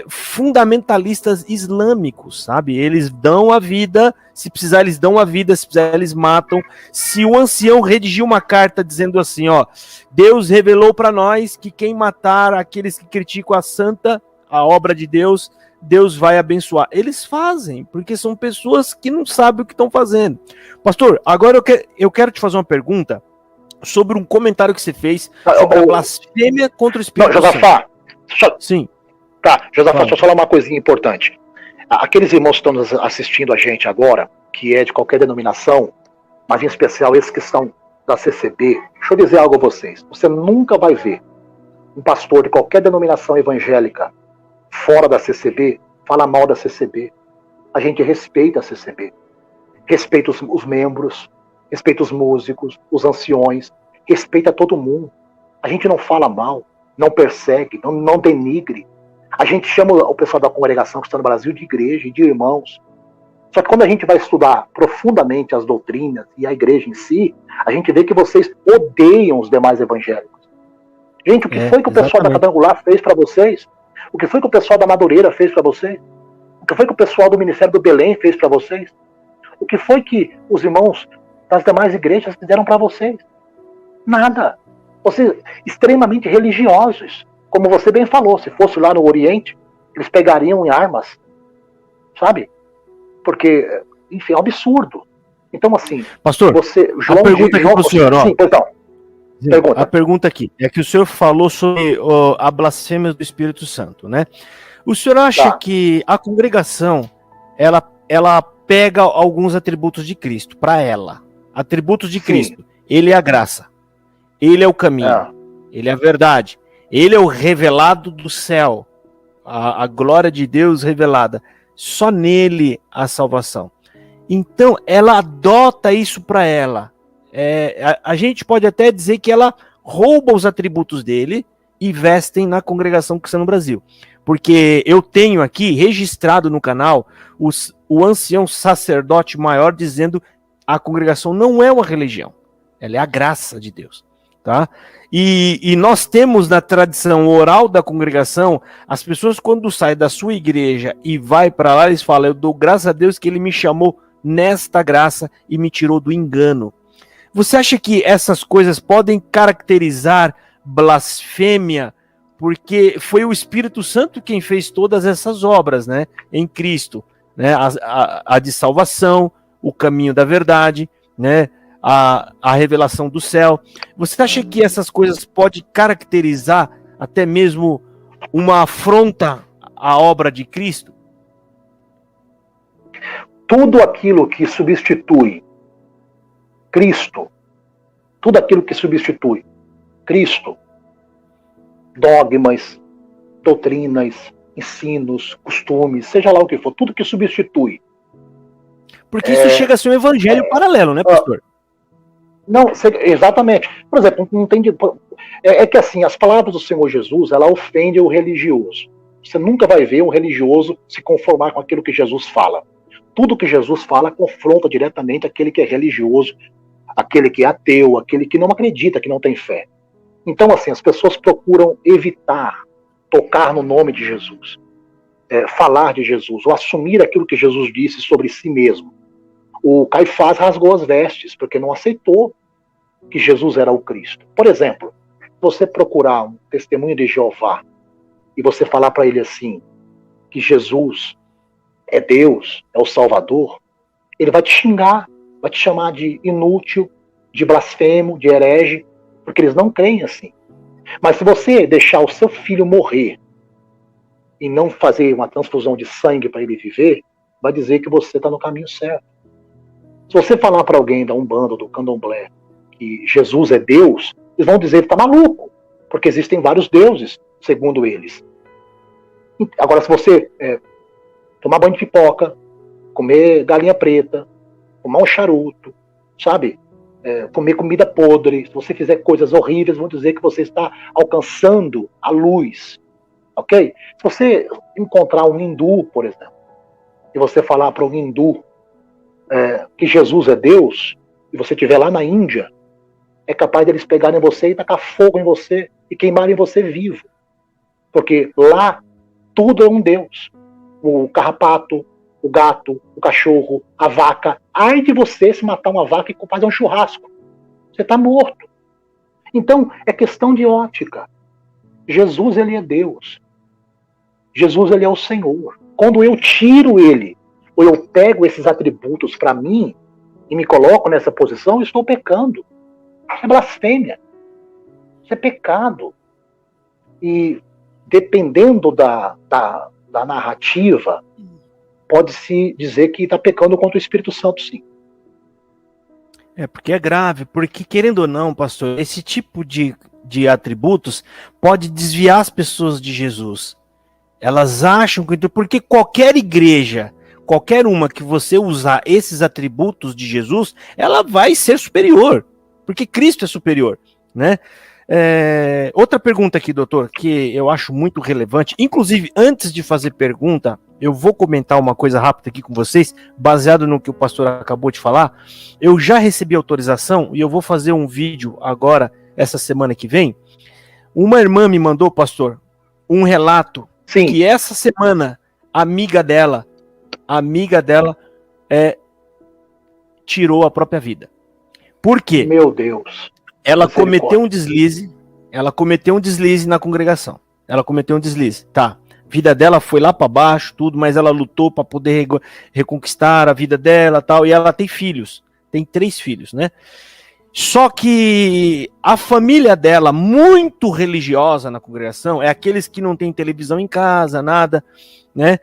fundamentalistas islâmicos, sabe? Eles dão a vida, se precisar eles dão a vida, se precisar eles matam. Se o ancião redigir uma carta dizendo assim, ó, Deus revelou para nós que quem matar aqueles que criticam a obra de Deus, Deus vai abençoar. Eles fazem, porque são pessoas que não sabem o que estão fazendo. Pastor, agora eu quero te fazer uma pergunta sobre um comentário que você fez sobre a blasfêmia contra o Espírito Santo. Josafá, sim. Tá, Josafá, deixa eu falar uma coisinha importante. Aqueles irmãos que estão assistindo a gente agora, que é de qualquer denominação, mas em especial esses que estão da CCB, deixa eu dizer algo a vocês. Você nunca vai ver um pastor de qualquer denominação evangélica fora da CCB falar mal da CCB. A gente respeita a CCB. Respeita os membros, respeita os músicos, os anciões, respeita todo mundo. A gente não fala mal, não persegue, não denigre. A gente chama o pessoal da congregação que está no Brasil de igreja, de irmãos. Só que quando a gente vai estudar profundamente as doutrinas e a igreja em si, a gente vê que vocês odeiam os demais evangélicos. Gente, o que foi que o pessoal da Quadrangular fez para vocês? O que foi que o pessoal da Madureira fez para vocês? O que foi que o pessoal do Ministério do Belém fez para vocês? O que foi que os irmãos das demais igrejas fizeram para vocês? Nada. Vocês extremamente religiosos. Como você bem falou, se fosse lá no Oriente, eles pegariam em armas, sabe? Porque, enfim, é um absurdo. Então, assim, pastor, João, a pergunta aqui para o senhor, ó. Sim, então, a pergunta aqui é que o senhor falou sobre a blasfêmia do Espírito Santo, né? O senhor acha que a congregação, ela pega alguns atributos de Cristo para ela? Atributos de Cristo. Ele é a graça. Ele é o caminho. Ele é a verdade. Ele é o revelado do céu, a glória de Deus revelada. Só nele a salvação. Então, ela adota isso para ela. A gente pode até dizer que ela rouba os atributos dele e vestem na congregação cristã no Brasil. Porque eu tenho aqui, registrado no canal, o ancião sacerdote maior dizendo que a congregação não é uma religião. Ela é a graça de Deus. Tá? E nós temos na tradição oral da congregação, as pessoas quando saem da sua igreja e vai para lá, eles falam, eu dou graças a Deus que ele me chamou nesta graça e me tirou do engano. Você acha que essas coisas podem caracterizar blasfêmia? Porque foi o Espírito Santo quem fez todas essas obras, né, em Cristo, né, a de salvação, o caminho da verdade, né, a revelação do céu. Você acha que essas coisas podem caracterizar até mesmo uma afronta à obra de Cristo? Tudo aquilo que substitui Cristo Tudo aquilo que substitui Cristo, dogmas, doutrinas, ensinos, costumes, seja lá o que for, tudo que substitui. Porque isso chega a ser um evangelho paralelo, né, pastor? Não, exatamente. Por exemplo, não tem é que assim, as palavras do Senhor Jesus, ela ofende o religioso. Você nunca vai ver um religioso se conformar com aquilo que Jesus fala. Tudo que Jesus fala confronta diretamente aquele que é religioso, aquele que é ateu, aquele que não acredita, que não tem fé. Então, assim, as pessoas procuram evitar tocar no nome de Jesus, falar de Jesus, ou assumir aquilo que Jesus disse sobre si mesmo. O Caifás rasgou as vestes, porque não aceitou que Jesus era o Cristo. Por exemplo, você procurar um testemunho de Jeová e você falar para ele assim, que Jesus é Deus, é o Salvador, ele vai te xingar, vai te chamar de inútil, de blasfemo, de herege, porque eles não creem assim. Mas se você deixar o seu filho morrer e não fazer uma transfusão de sangue para ele viver, vai dizer que você está no caminho certo. Se você falar para alguém da Umbanda ou do Candomblé que Jesus é Deus, eles vão dizer que está maluco, porque existem vários deuses, segundo eles. Agora, se você tomar banho de pipoca, comer galinha preta, fumar um charuto, sabe? Comer comida podre, se você fizer coisas horríveis, vão dizer que você está alcançando a luz, ok? Se você encontrar um hindu, por exemplo, e você falar para um hindu que Jesus é Deus, e você estiver lá na Índia, é capaz deles pegarem você e tacar fogo em você e queimarem você vivo. Porque lá tudo é um Deus. O carrapato, o gato, o cachorro, a vaca. Ai de você se matar uma vaca e fazer um churrasco. Você está morto. Então, é questão de ótica. Jesus, ele é Deus. Jesus, ele é o Senhor. Quando eu tiro ele, ou eu pego esses atributos para mim e me coloco nessa posição, eu estou pecando. Isso é blasfêmia. Isso é pecado. E dependendo da narrativa, pode-se dizer que está pecando contra o Espírito Santo, sim. Porque é grave, porque querendo ou não, pastor, esse tipo de atributos pode desviar as pessoas de Jesus. Elas acham que... Porque qualquer igreja, qualquer uma que você usar esses atributos de Jesus, ela vai ser superior, porque Cristo é superior, né? Outra pergunta aqui, doutor, que eu acho muito relevante. Inclusive, antes de fazer pergunta, eu vou comentar uma coisa rápida aqui com vocês, baseado no que o pastor acabou de falar. Eu já recebi autorização e eu vou fazer um vídeo agora, essa semana que vem. Uma irmã me mandou, pastor, um relato. Sim. Que essa semana, a amiga dela tirou a própria vida. Por quê? Meu Deus. Ela cometeu um deslize na congregação. Ela cometeu um deslize, tá. A vida dela foi lá para baixo, tudo, mas ela lutou para poder reconquistar a vida dela, tal, e ela tem filhos. Tem 3 filhos, né? Só que a família dela, muito religiosa na congregação, é aqueles que não tem televisão em casa, nada, né?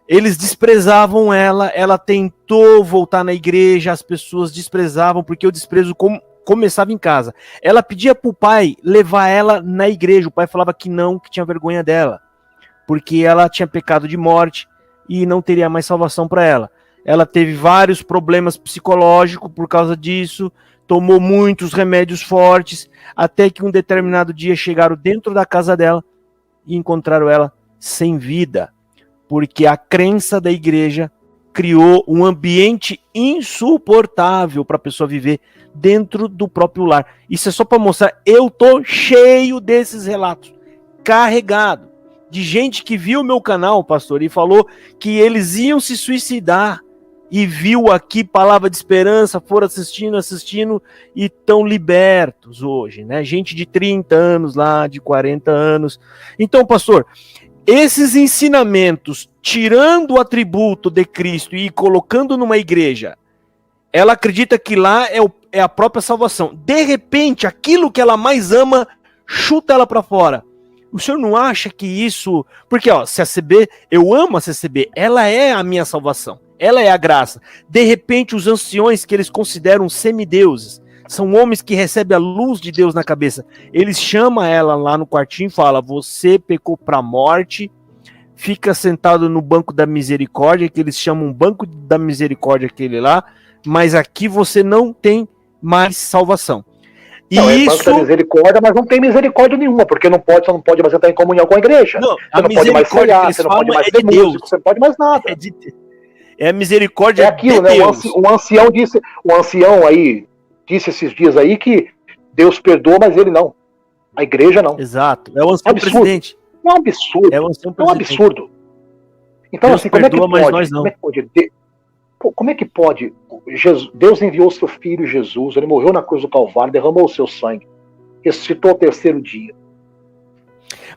Eles desprezavam ela tentou voltar na igreja, as pessoas desprezavam, porque o desprezo começava em casa. Ela pedia pro pai levar ela na igreja, o pai falava que não, que tinha vergonha dela, porque ela tinha pecado de morte e não teria mais salvação para ela. Ela teve vários problemas psicológicos por causa disso, tomou muitos remédios fortes, até que um determinado dia chegaram dentro da casa dela e encontraram ela sem vida, porque a crença da igreja criou um ambiente insuportável para a pessoa viver dentro do próprio lar. Isso é só para mostrar, eu tô cheio desses relatos, carregado, de gente que viu o meu canal, pastor, e falou que eles iam se suicidar, e viu aqui palavra de esperança, foram assistindo, e estão libertos hoje, né? Gente de 30 anos lá, de 40 anos. Então, pastor, esses ensinamentos, tirando o atributo de Cristo e colocando numa igreja, ela acredita que lá é a própria salvação. De repente, aquilo que ela mais ama, chuta ela para fora. O senhor não acha que isso... Porque, ó, CACB, eu amo a CACB, ela é a minha salvação, ela é a graça. De repente, os anciões que eles consideram semideuses, são homens que recebem a luz de Deus na cabeça. Eles chamam ela lá no quartinho e falam: você pecou para a morte, fica sentado no banco da misericórdia, que eles chamam banco da misericórdia aquele lá, mas aqui você não tem mais salvação. E não, isso... é banco da misericórdia, mas não tem misericórdia nenhuma, porque você não pode mais entrar em comunhão com a igreja. Não, você não pode mais cear, você não pode mais ser músico, você não pode mais nada. É a misericórdia é aquilo, de né? Deus. O ancião aí disse esses dias aí que Deus perdoa, mas ele não. A igreja não. Exato. É o ancião presidente. É um absurdo. É o ancião presidente. É um absurdo. Então, Deus assim, como perdoa, é que pode? mas nós não. Como é que pode? Deus enviou seu filho Jesus, ele morreu na cruz do Calvário, derramou o seu sangue, ressuscitou ao terceiro dia.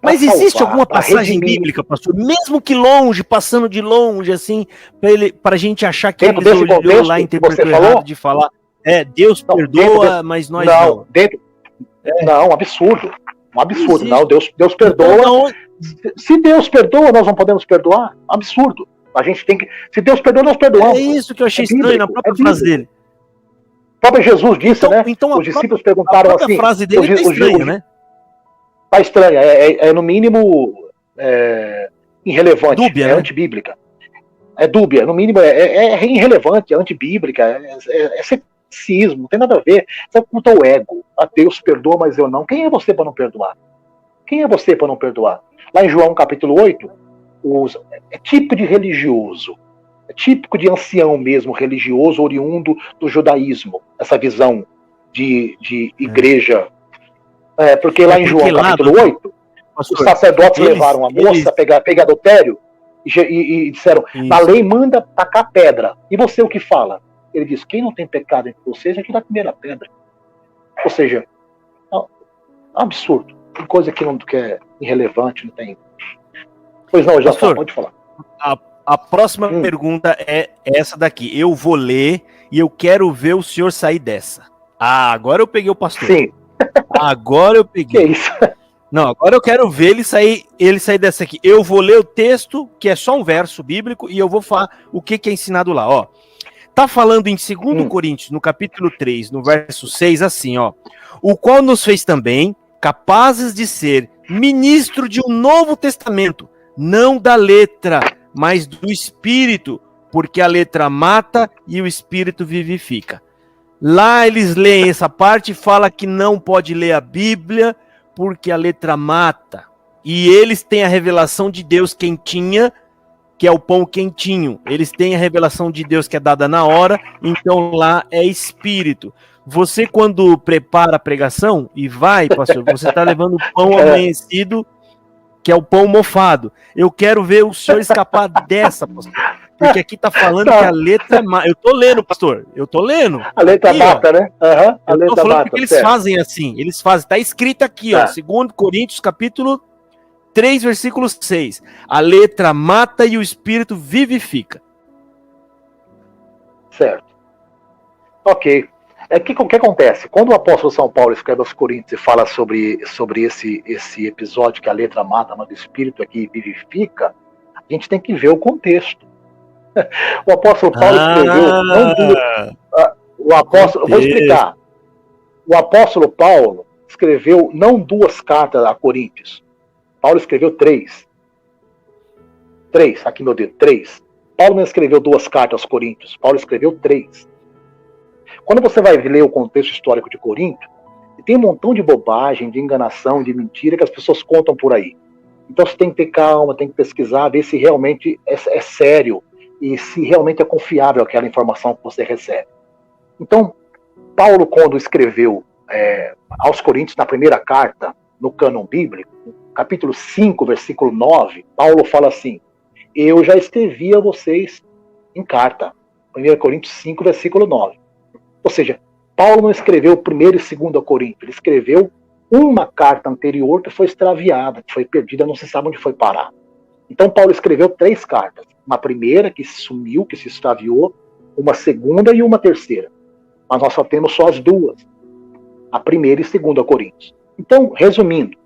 Mas existe alguma passagem bíblica, pastor, mesmo que longe, passando de longe, assim, para a gente achar que dentro eles olhou lá e interpretou errado de falar, Deus não, perdoa, mas nós não. Não, absurdo. Um absurdo. Não, Deus perdoa. Então, se Deus perdoa, nós não podemos perdoar? Absurdo. A gente tem que. Se Deus perdoa, nós perdoamos. É isso que eu achei estranho na própria frase dele. O próprio Jesus disse, então, né? Então os discípulos perguntaram assim. A frase dele tá estranha, né? Tá estranha. É no mínimo irrelevante. Dúbia, é né? Antibíblica. É dúbia. No mínimo é irrelevante, é antibíblica. É ceticismo. Não tem nada a ver. Você oculta o ego. A Deus perdoa, mas eu não. Quem é você para não perdoar? Quem é você para não perdoar? Lá em João capítulo 8, é típico de religioso, é típico de ancião mesmo, religioso, oriundo do judaísmo, essa visão de igreja. Porque lá em João capítulo 8, os sacerdotes levaram a moça a pegar adultério e disseram, a lei manda tacar pedra. E você o que fala? Ele diz, quem não tem pecado entre vocês é que dá a primeira pedra. Ou seja, é um absurdo. Tem coisa que é irrelevante, não tem. Pois não, já pode falar. A próxima pergunta é essa daqui. Eu vou ler e eu quero ver o senhor sair dessa. Agora eu peguei o pastor. Sim. Agora eu peguei. Que isso? Não, agora eu quero ver ele sair dessa aqui. Eu vou ler o texto, que é só um verso bíblico, e eu vou falar o que é ensinado lá. Ó, tá falando em 2 Coríntios, no capítulo 3, no verso 6, assim, ó. O qual nos fez também capazes de ser ministro de um novo testamento, não da letra, mas do Espírito, porque a letra mata e o Espírito vivifica. Lá eles leem essa parte e fala que não pode ler a Bíblia, porque a letra mata. E eles têm a revelação de Deus quentinha, que é o pão quentinho. Eles têm a revelação de Deus que é dada na hora, então lá é Espírito. Você, quando prepara a pregação e vai, pastor, você está levando o pão amanhecido, que é o pão mofado. Eu quero ver o senhor escapar dessa, pastor. Porque aqui está falando que a letra mata. Eu tô lendo, pastor. Eu tô lendo. A letra aqui, mata, né? Uhum, a letra mata. Porque eles fazem assim. Eles fazem. Está escrito aqui, ó. 2 Coríntios, capítulo 3, versículo 6. A letra mata e o Espírito vivifica. Certo. Ok. O que acontece? Quando o apóstolo São Paulo escreve aos Coríntios e fala sobre esse episódio que a letra mata, mas o Espírito aqui vivifica, a gente tem que ver o contexto. O apóstolo Paulo escreveu... vou explicar. O apóstolo Paulo escreveu não 2 cartas a Coríntios. Paulo escreveu 3. 3, aqui meu dedo, 3. Paulo não escreveu 2 cartas aos Coríntios. Paulo escreveu 3. Quando você vai ler o contexto histórico de Corinto, tem um montão de bobagem, de enganação, de mentira que as pessoas contam por aí. Então você tem que ter calma, tem que pesquisar, ver se realmente é sério e se realmente é confiável aquela informação que você recebe. Então, Paulo, quando escreveu aos Coríntios, na primeira carta, no cânon bíblico, capítulo 5, versículo 9, Paulo fala assim, eu já escrevi a vocês em carta. 1 Coríntios 5, versículo 9. Ou seja, Paulo não escreveu 1 e 2 Coríntios, ele escreveu uma carta anterior que foi extraviada, que foi perdida, não se sabe onde foi parar. Então Paulo escreveu 3 cartas. Uma primeira que sumiu, que se extraviou, uma segunda e uma terceira. Mas nós só temos só as 2. A 1 e 2 Coríntios. Então, resumindo,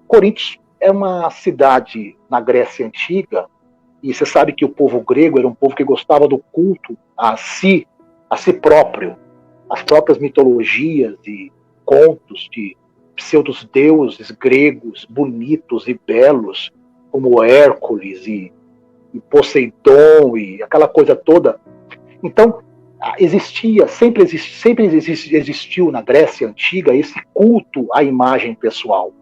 Coríntios é uma cidade na Grécia Antiga, e você sabe que o povo grego era um povo que gostava do culto a si próprio. as próprias mitologias e contos de pseudos-deuses gregos bonitos e belos, como Hércules e Poseidon e aquela coisa toda. Então, sempre existiu na Grécia Antiga esse culto à imagem pessoal.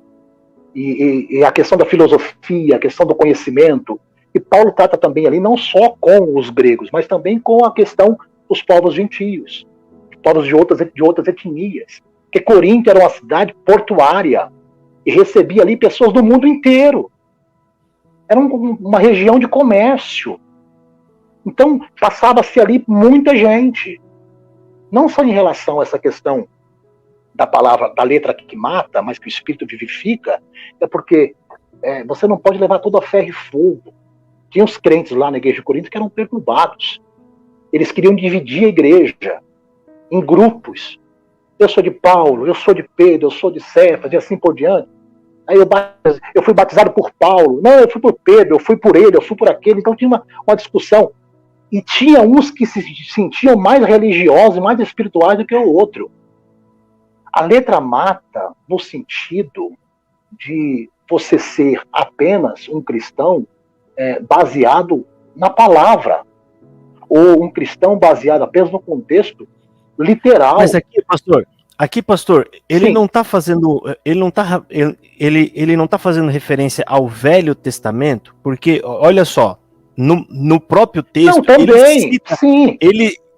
E a questão da filosofia, a questão do conhecimento. E Paulo trata também ali não só com os gregos, mas também com a questão dos povos gentios, povos de outras etnias. Porque Corinto era uma cidade portuária e recebia ali pessoas do mundo inteiro. Era uma região de comércio. Então, passava-se ali muita gente. Não só em relação a essa questão da palavra, da letra que mata, mas que o espírito vivifica, é porque você não pode levar tudo a ferro e fogo. Tinha os crentes lá na igreja de Corinto que eram perturbados. Eles queriam dividir a igreja em grupos. Eu sou de Paulo, eu sou de Pedro, eu sou de Cefas, e assim por diante. Aí eu fui batizado por Paulo. Não, eu fui por Pedro, eu fui por ele, eu fui por aquele. Então tinha uma discussão. E tinha uns que se sentiam mais religiosos, mais espirituais do que o outro. A letra mata no sentido de você ser apenas um cristão baseado na palavra, ou um cristão baseado apenas no contexto literal. Mas aqui, pastor, ele não está fazendo, ele não tá fazendo referência ao Velho Testamento, porque olha só, no próprio texto, não, também,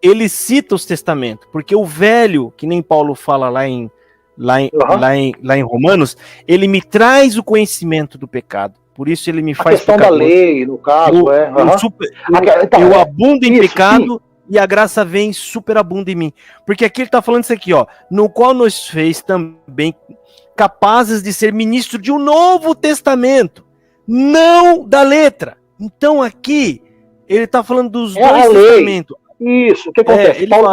ele cita os testamentos, porque o velho, que nem Paulo fala lá em Romanos, ele me traz o conhecimento do pecado. Por isso ele me faz. A questão da lei, no caso, eu abundo em pecado e a graça vem superabunda em mim. Porque aqui ele está falando isso aqui, ó, no qual nos fez também capazes de ser ministro de um novo testamento, não da letra. Então aqui ele está falando dos dois testamentos. Isso, o que acontece? Paulo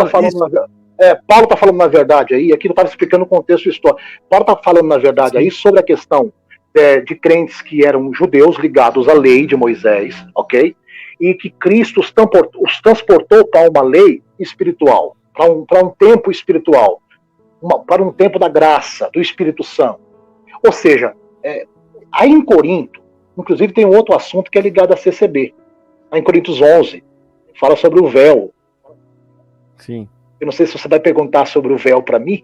está falando na verdade aí, aqui não estava explicando o contexto histórico. Paulo está falando na verdade aí sobre a questão de crentes que eram judeus ligados à lei de Moisés, ok? E que Cristo os transportou para uma lei espiritual, para um tempo espiritual, para um tempo da graça, do Espírito Santo. Ou seja, aí em Corinto, inclusive tem um outro assunto que é ligado à CCB. Aí em Coríntios 11, fala sobre o véu. Sim. Eu não sei se você vai perguntar sobre o véu para mim,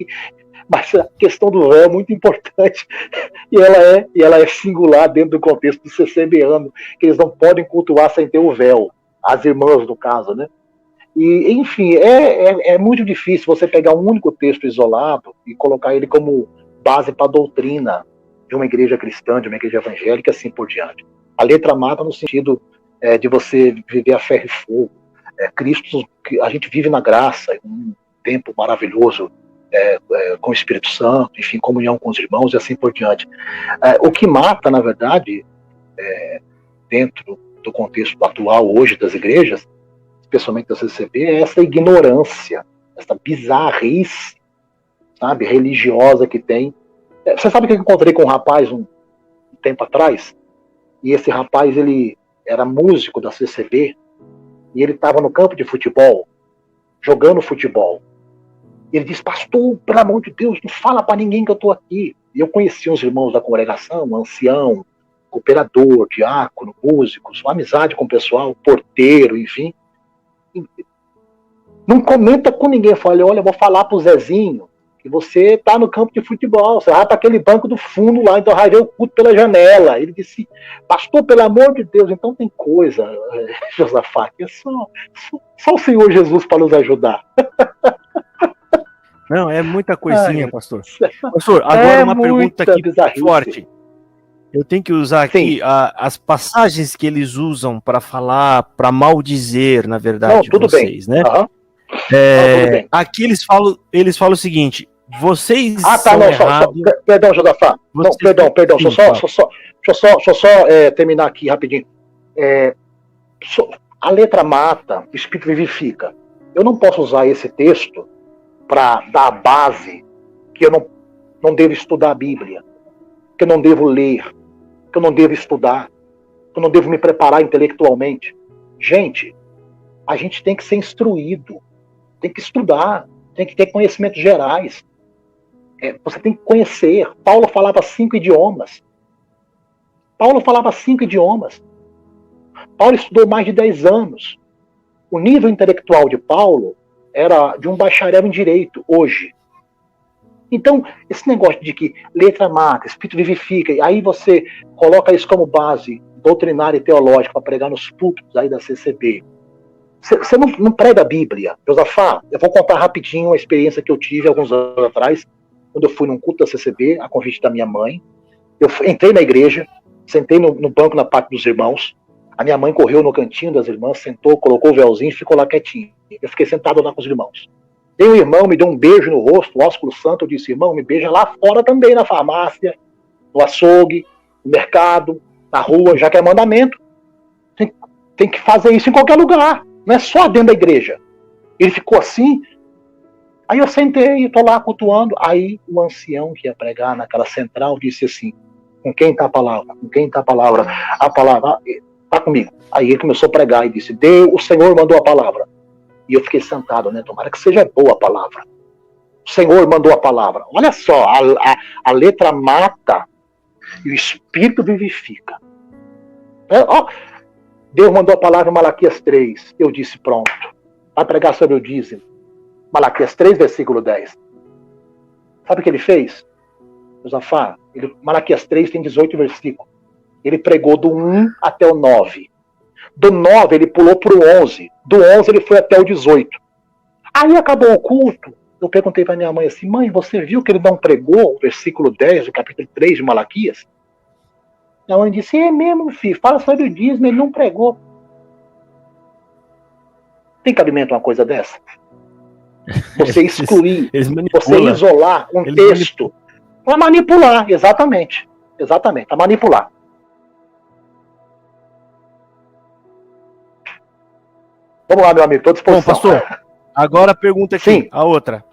mas a questão do véu é muito importante e ela é singular dentro do contexto do CCBano, que eles não podem cultuar sem ter o véu, as irmãs no caso, né? E, enfim, é muito difícil você pegar um único texto isolado e colocar ele como base para a doutrina de uma igreja cristã, de uma igreja evangélica, assim por diante. A letra mata no sentido de você viver a ferro e fogo. Cristo, a gente vive na graça, um tempo maravilhoso com o Espírito Santo, enfim, comunhão com os irmãos e assim por diante. O que mata, na verdade, dentro do contexto atual hoje das igrejas, especialmente da CCB, é essa ignorância, essa bizarrice, sabe, religiosa que tem. Você sabe que eu encontrei com um rapaz um tempo atrás? E esse rapaz, ele era músico da CCB, e ele estava no campo de futebol, jogando futebol. E ele disse: pastor, pelo amor de Deus, não fala para ninguém que eu estou aqui. E eu conheci os irmãos da congregação, ancião, cooperador, diácono, músicos, uma amizade com o pessoal, porteiro, enfim. Não comenta com ninguém. Fala: olha, eu vou falar pro Zezinho que você está no campo de futebol, você vai para aquele banco do fundo lá, então vai ver o culto pela janela. Ele disse: pastor, pelo amor de Deus, então tem coisa, Josafá, que é só o Senhor Jesus para nos ajudar. Não, é muita coisinha, pastor. Pastor, agora uma pergunta aqui forte. Eu tenho que usar aqui as passagens que eles usam para falar, para maldizer, na verdade, tudo vocês, bem, né? Tudo bem. Aqui eles falam o seguinte: vocês são errados. Perdão, Josafá. Perdão. Deixa eu só terminar aqui rapidinho. A letra mata, o Espírito vivifica. Eu não posso usar esse texto para dar a base que eu não devo estudar a Bíblia, que eu não devo ler, que eu não devo estudar, que eu não devo me preparar intelectualmente. Gente, a gente tem que ser instruído, tem que estudar. tem que ter conhecimentos gerais. Você tem que conhecer. Paulo falava 5 idiomas. Paulo estudou mais de 10 anos. O nível intelectual de Paulo era de um bacharel em direito, hoje. Então, esse negócio de que letra mata, espírito vivifica, e aí você coloca isso como base doutrinária e teológica para pregar nos púlpitos aí da CCB. Você não prega a Bíblia. Josafá, eu vou contar rapidinho uma experiência que eu tive alguns anos atrás, quando eu fui num culto da CCB, a convite da minha mãe. Eu entrei na igreja, sentei no banco na parte dos irmãos. A minha mãe correu no cantinho das irmãs, sentou, colocou o véuzinho e ficou lá quietinho. Eu fiquei sentado lá com os irmãos. Veio um irmão, me deu um beijo no rosto, o ósculo santo. Eu disse, irmão, me beija lá fora também, na farmácia, no açougue, no mercado, na rua, já que é mandamento. Tem que fazer isso em qualquer lugar, não é só dentro da igreja. Ele ficou assim. Aí eu sentei e estou lá cultuando. Aí o ancião que ia pregar naquela central disse assim, com quem está a palavra? Com quem está a palavra? A palavra está comigo. Aí ele começou a pregar e disse, o Senhor mandou a palavra. E eu fiquei sentado, né? Tomara que seja boa a palavra. O Senhor mandou a palavra. Olha só, a letra mata e o Espírito vivifica. Deus mandou a palavra em Malaquias 3. Eu disse, pronto. Vai pregar sobre o dízimo. Malaquias 3, versículo 10. Sabe o que ele fez? Josafá, Malaquias 3 tem 18 versículos. Ele pregou do 1 até o 9. Do 9 ele pulou para o 11. Do 11 ele foi até o 18. Aí acabou o culto. Eu perguntei para minha mãe assim, mãe, você viu que ele não pregou o versículo 10 do capítulo 3 de Malaquias? Minha mãe disse, é mesmo, filho, fala sobre o dízimo, ele não pregou. Tem cabimento uma coisa dessa? Você excluir, você isolar um texto para manipular, exatamente, para manipular. Vamos lá, meu amigo, estou à disposição. Bom, pastor, agora a pergunta aqui, sim, a outra.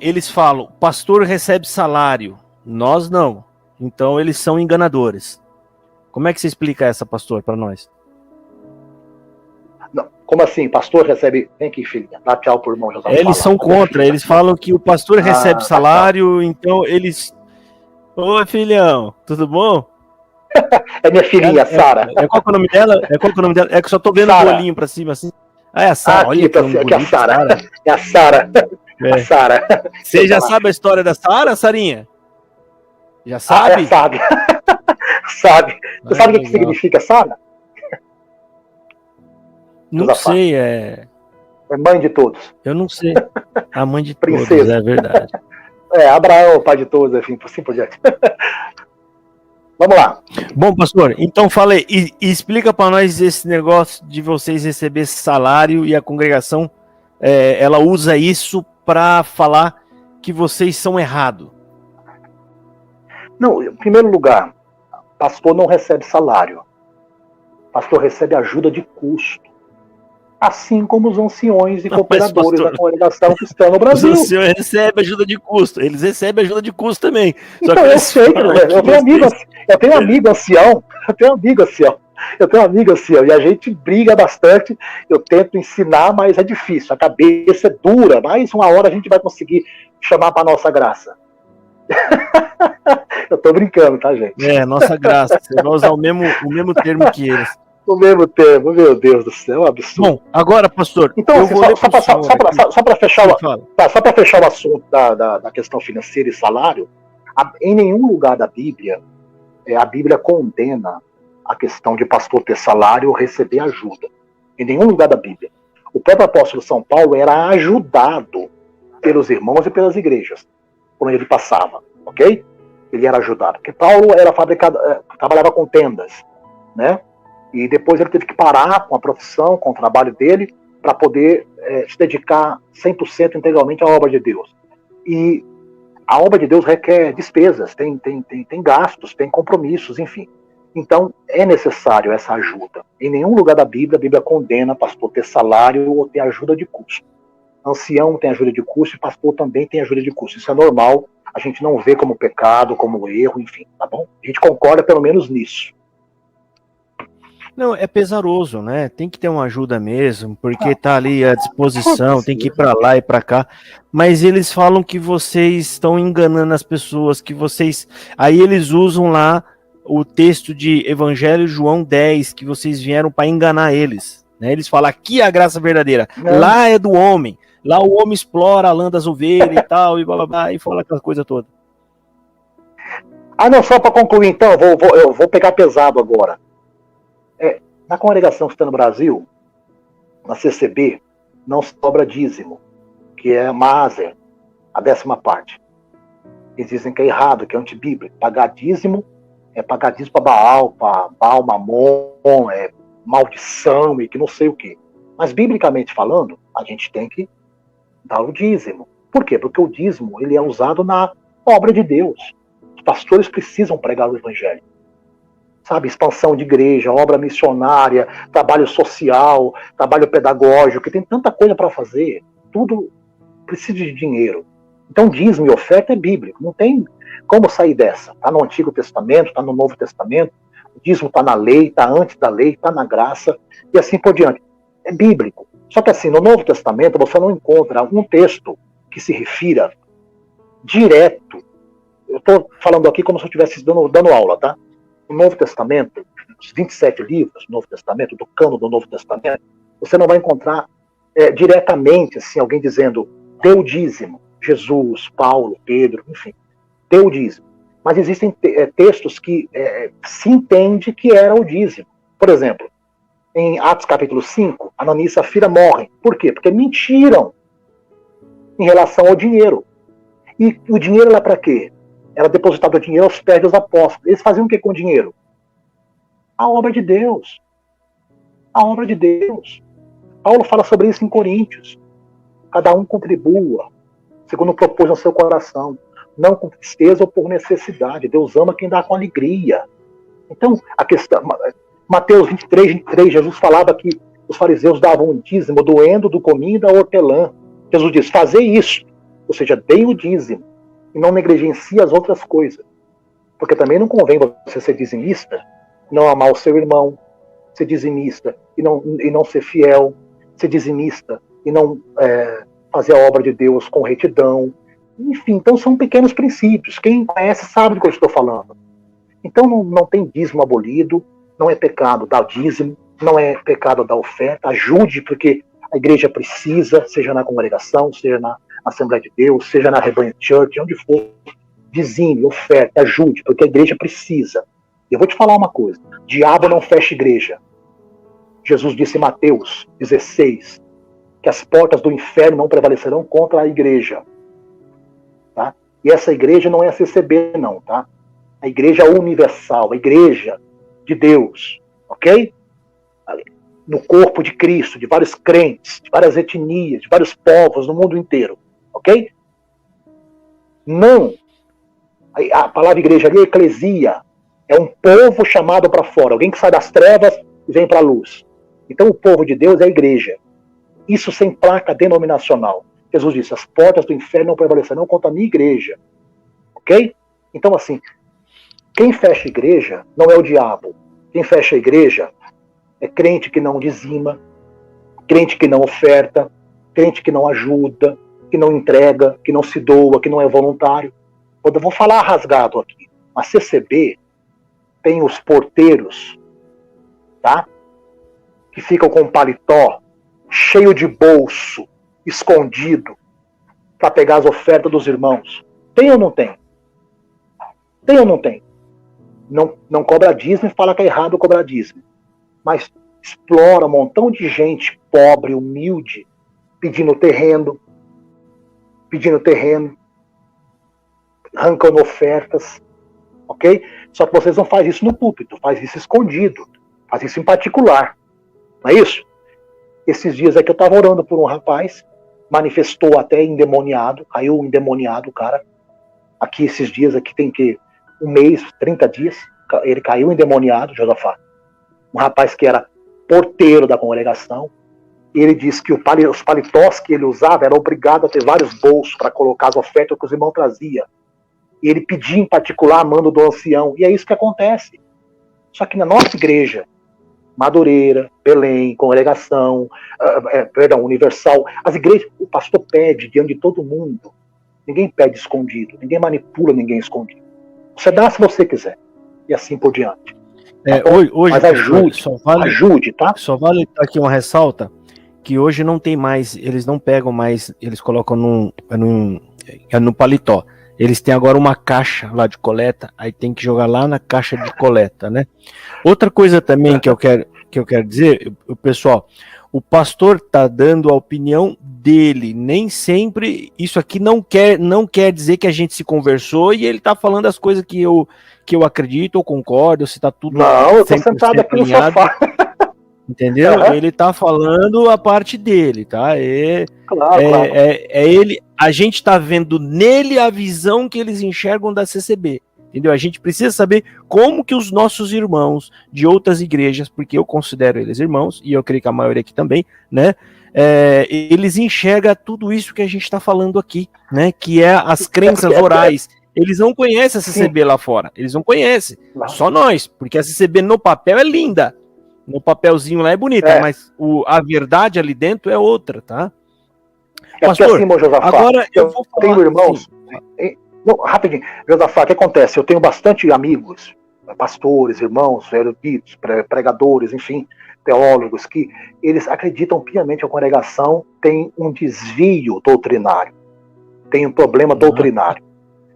Eles falam, pastor recebe salário, nós não. Então eles são enganadores. Como é que você explica essa, pastor, para nós? Não, como assim? Pastor recebe... Vem aqui, filhinha, dá tchau pro irmão José. Eles são contra, eles falam que o pastor recebe salário, então eles... Oi, filhão, tudo bom? É minha filhinha, Sara. Qual que é o nome dela? Qual que é o nome dela? É que eu só tô vendo o bolinho pra cima, assim. Ah, é a Sara, olha aqui, aqui é a Sara. É a Sara. A Sara. Você já sabe a história da Sara, Sarinha? Já sabe? Sabe. Sabe. Você sabe o que significa Sara? Não sei, É mãe de todos. Eu não sei. A mãe de Princesa. Todos, é verdade. Abraão, pai de todos, assim por diante. Vamos lá. Bom, pastor, então falei, e explica para nós esse negócio de vocês receber salário e a congregação, ela usa isso para falar que vocês são errados. Não, em primeiro lugar, pastor não recebe salário. Pastor recebe ajuda de custo. Assim como os anciões e cooperadores da congregação que estão no Brasil. Os anciões recebem ajuda de custo. Eles recebem ajuda de custo também. Então, eu sei, eu tenho amigo ancião. E a gente briga bastante. Eu tento ensinar, mas é difícil. A cabeça é dura, mas uma hora a gente vai conseguir chamar para nossa graça. Eu tô brincando, tá, gente? Nossa graça. Você vai usar o mesmo termo que eles. O mesmo termo, meu Deus do céu, é um absurdo. Bom, agora, pastor, então, assim, só para fechar o assunto da questão financeira e salário, em nenhum lugar da Bíblia, a Bíblia condena a questão de pastor ter salário ou receber ajuda. Em nenhum lugar da Bíblia. O próprio apóstolo São Paulo era ajudado pelos irmãos e pelas igrejas, quando ele passava, ok? Ele era ajudado. Porque Paulo era trabalhava com tendas, né? E depois ele teve que parar com a profissão, com o trabalho dele, para poder se dedicar 100% integralmente à obra de Deus. E a obra de Deus requer despesas, tem gastos, tem compromissos, enfim. Então, é necessário essa ajuda. Em nenhum lugar da Bíblia, a Bíblia condena pastor ter salário ou ter ajuda de custo. Ancião tem ajuda de custo e pastor também tem ajuda de custo. Isso é normal, a gente não vê como pecado, como erro, enfim, tá bom? A gente concorda pelo menos nisso. Não, é pesaroso, né? Tem que ter uma ajuda mesmo, porque tá ali à disposição, tem que ir para lá e para cá. Mas eles falam que vocês estão enganando as pessoas, que vocês. Aí eles usam lá o texto de Evangelho João 10, que vocês vieram para enganar eles. Né? Eles falam aqui é a graça verdadeira, Não. lá é do homem. Lá o homem explora a lã das ovelhas e tal, e blá blá blá, e fala aquela coisa toda. Ah, não, só para concluir então, eu vou pegar pesado agora. Na congregação que está no Brasil, na CCB, não sobra dízimo, que é máser, a 10ª parte. Eles dizem que é errado, que é antibíblico. Pagar dízimo é pagar dízimo para Baal, Mamon, é maldição e que não sei o quê. Mas, biblicamente falando, a gente tem que dar o dízimo. Por quê? Porque o dízimo ele é usado na obra de Deus. Os pastores precisam pregar o evangelho. Sabe, expansão de igreja, obra missionária, trabalho social, trabalho pedagógico, que tem tanta coisa para fazer, tudo precisa de dinheiro. Então, dízimo e oferta é bíblico, não tem como sair dessa. Está no Antigo Testamento, está no Novo Testamento, o dízimo está na lei, está antes da lei, está na graça, e assim por diante. É bíblico. Só que assim, no Novo Testamento você não encontra um texto que se refira direto. Eu estou falando aqui como se eu estivesse dando aula, tá? No Novo Testamento, os 27 livros do Novo Testamento, do cano do Novo Testamento, você não vai encontrar diretamente assim, alguém dizendo, dê o dízimo. Jesus, Paulo, Pedro, enfim, dê o dízimo. Mas existem textos que se entende que era o dízimo. Por exemplo, em Atos capítulo 5, Ananias e Safira morrem. Por quê? Porque mentiram em relação ao dinheiro. E o dinheiro era para quê? Era depositado o dinheiro aos pés dos apóstolos. Eles faziam o que com o dinheiro? A obra de Deus. A obra de Deus. Paulo fala sobre isso em Coríntios. Cada um contribua, segundo propôs no seu coração. Não com tristeza ou por necessidade. Deus ama quem dá com alegria. Então, a questão... Mateus 23, Jesus falava que os fariseus davam um dízimo doendo do cominho e da hortelã. Jesus diz, fazei isso. Ou seja, deem o dízimo. E não negligencie as outras coisas. Porque também não convém você ser dizimista, não amar o seu irmão, ser dizimista e não ser fiel, ser dizimista e não fazer a obra de Deus com retidão. Enfim, então são pequenos princípios. Quem conhece sabe do que eu estou falando. Então não tem dízimo abolido, não é pecado dar dízimo, não é pecado dar oferta, ajude, porque a igreja precisa, seja na congregação, seja na Assembleia de Deus, seja na Rebanho Church, onde for, dizime, oferta, ajude, porque a igreja precisa. Eu vou te falar uma coisa, diabo não fecha igreja. Jesus disse em Mateus 16, que as portas do inferno não prevalecerão contra a igreja. Tá? E essa igreja não é a CCB não, tá? A igreja universal, a igreja de Deus, ok? No corpo de Cristo, de vários crentes, de várias etnias, de vários povos no mundo inteiro, ok? Não. A palavra igreja ali é eclesia, é um povo chamado para fora, alguém que sai das trevas e vem para a luz. Então o povo de Deus é a igreja. Isso sem placa denominacional. Jesus disse, as portas do inferno não prevalecerão contra a minha igreja, ok? Então assim, quem fecha a igreja não é o diabo. Quem fecha a igreja é crente que não dizima, crente que não oferta, crente que não ajuda, que não entrega, que não se doa, que não é voluntário. Eu vou falar rasgado aqui. A CCB tem os porteiros, tá? Que ficam com um paletó cheio de bolso, escondido, para pegar as ofertas dos irmãos. Tem ou não tem? Tem ou não tem? Não cobra dízimo e fala que é errado cobrar dízimo. Mas explora um montão de gente pobre, humilde, pedindo terreno, arrancando ofertas, ok? Só que vocês não fazem isso no púlpito, faz isso escondido, faz isso em particular, não é isso? Esses dias aqui eu estava orando por um rapaz, manifestou até endemoniado, caiu endemoniado o cara, aqui esses dias aqui tem que um mês, 30 dias, ele caiu endemoniado, Josafá. Um rapaz que era porteiro da congregação, e ele disse que os paletós que ele usava era obrigado a ter vários bolsos para colocar as ofertas que os irmãos traziam. E ele pedia em particular a mando do ancião, e é isso que acontece. Só que na nossa igreja, Madureira, Belém, Congregação, Universal. As igrejas, o pastor pede diante de todo mundo. Ninguém pede escondido, ninguém manipula ninguém escondido. Você dá se você quiser. E assim por diante. Hoje, mas ajude, ajude, tá? Só vale aqui uma ressalta, que hoje não tem mais, eles não pegam mais, eles colocam no paletó. Eles têm agora uma caixa lá de coleta, aí tem que jogar lá na caixa de coleta, né? Outra coisa também que eu quero dizer, pessoal, o pastor tá dando a opinião dele, nem sempre, isso aqui não quer dizer que a gente se conversou e ele tá falando as coisas que eu acredito ou concordo, se tá tudo... Não, eu tô sentado aqui alinhado, no sofá. Entendeu? Uhum. Ele tá falando a parte dele, tá? Claro. Ele, a gente tá vendo nele a visão que eles enxergam da CCB, entendeu? A gente precisa saber como que os nossos irmãos de outras igrejas, porque eu considero eles irmãos, e eu creio que a maioria aqui também, né? Eles enxergam tudo isso que a gente tá falando aqui, né? Que é as crenças orais. Eles não conhecem a CCB lá fora, eles não conhecem, só nós, porque a CCB no papel é linda. No papelzinho lá é bonita, mas a verdade ali dentro é outra, tá? Pastor, assim, Josafá, agora eu vou falar... Tenho irmãos... Não, rapidinho. Josafá, o que acontece? Eu tenho bastante amigos, pastores, irmãos, eruditos, pregadores, enfim, teólogos, que eles acreditam piamente que a congregação tem um desvio doutrinário, tem um problema doutrinário.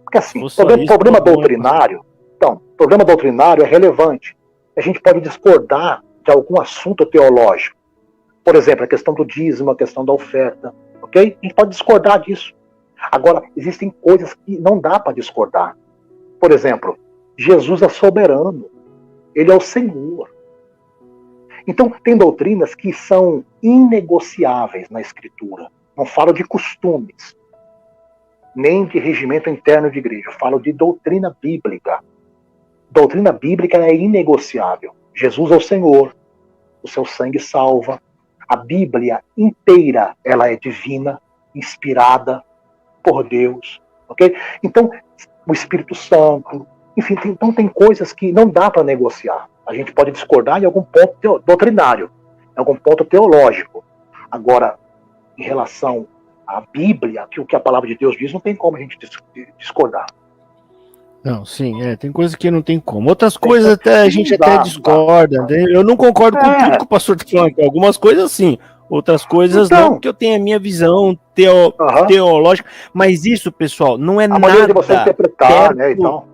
Porque assim, problema doutrinário... Então, problema doutrinário é relevante. A gente pode discordar de algum assunto teológico. Por exemplo, a questão do dízimo, a questão da oferta. Ok? A gente pode discordar disso. Agora, existem coisas que não dá para discordar. Por exemplo, Jesus é soberano. Ele é o Senhor. Então, tem doutrinas que são inegociáveis na Escritura. Não falo de costumes, nem de regimento interno de igreja. Eu falo de doutrina bíblica. Doutrina bíblica é inegociável. Jesus é o Senhor. O seu sangue salva. A Bíblia inteira, ela é divina, inspirada por Deus. Ok? Então, o Espírito Santo... Enfim, tem coisas que não dá para negociar. A gente pode discordar em algum ponto doutrinário, em algum ponto teológico. Agora, em relação à Bíblia, que o que a palavra de Deus diz, não tem como a gente discordar. Não, sim, tem coisas que não tem como. Outras coisas até a gente até discorda. Eu não concordo com tudo que o pastor está falando. Algumas coisas sim, outras coisas não, porque eu tenho a minha visão teológica. Mas isso, pessoal, não é nada de você interpretar, perto, né? Então,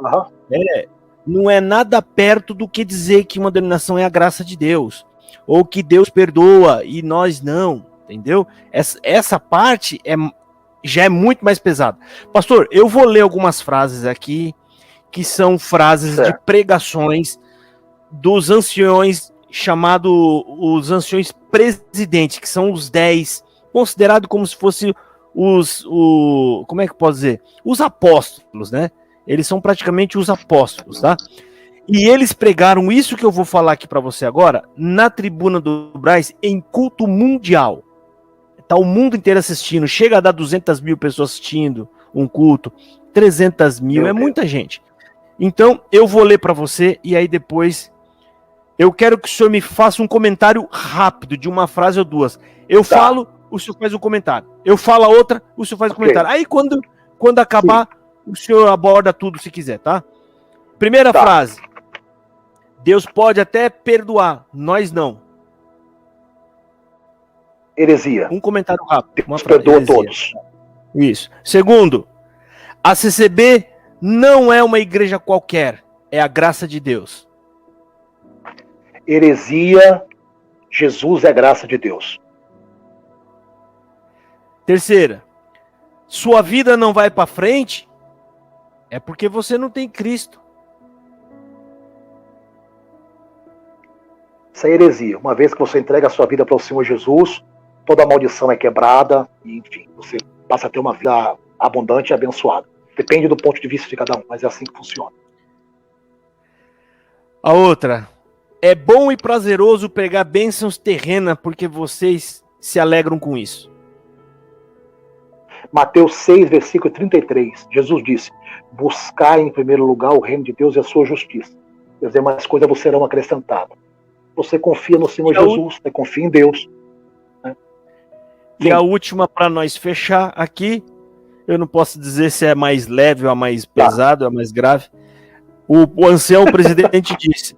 não é nada perto do que dizer que uma denominação é a graça de Deus, ou que Deus perdoa e nós não, entendeu? Essa parte já é muito mais pesada. Pastor, eu vou ler algumas frases aqui, que são frases de pregações dos anciões, chamado os anciões presidentes, que são os 10, considerado como se fosse como é que eu posso dizer? Os apóstolos, né? Eles são praticamente os apóstolos, tá? E eles pregaram isso que eu vou falar aqui para você agora, na tribuna do Braz, em culto mundial. Tá o mundo inteiro assistindo, chega a dar 200 mil pessoas assistindo um culto, 300 mil, é muita gente. Então, eu vou ler para você e aí depois eu quero que o senhor me faça um comentário rápido de uma frase ou duas. Eu falo, o senhor faz um comentário. Eu falo a outra, o senhor faz um comentário. Aí quando acabar, o senhor aborda tudo se quiser, tá? Primeira frase. Deus pode até perdoar, nós não. Heresia. Um comentário rápido. Deus perdoa todos. Isso. Segundo, a CCB não é uma igreja qualquer, é a graça de Deus. Heresia, Jesus é graça de Deus. Terceira, sua vida não vai para frente, é porque você não tem Cristo. Isso é heresia. Uma vez que você entrega a sua vida para o Senhor Jesus, toda a maldição é quebrada, e enfim, você passa a ter uma vida abundante e abençoada. Depende do ponto de vista de cada um, mas é assim que funciona. A outra, é bom e prazeroso pregar bênçãos terrenas porque vocês se alegram com isso. Mateus 6, versículo 33, Jesus disse, buscai em primeiro lugar o reino de Deus e a sua justiça. E as demais coisas vos serão acrescentadas. Você confia no Senhor Jesus, né? Confia em Deus. Né? E a última, para nós fechar aqui, eu não posso dizer se é mais leve ou mais pesado, ou mais grave. O ancião presidente disse: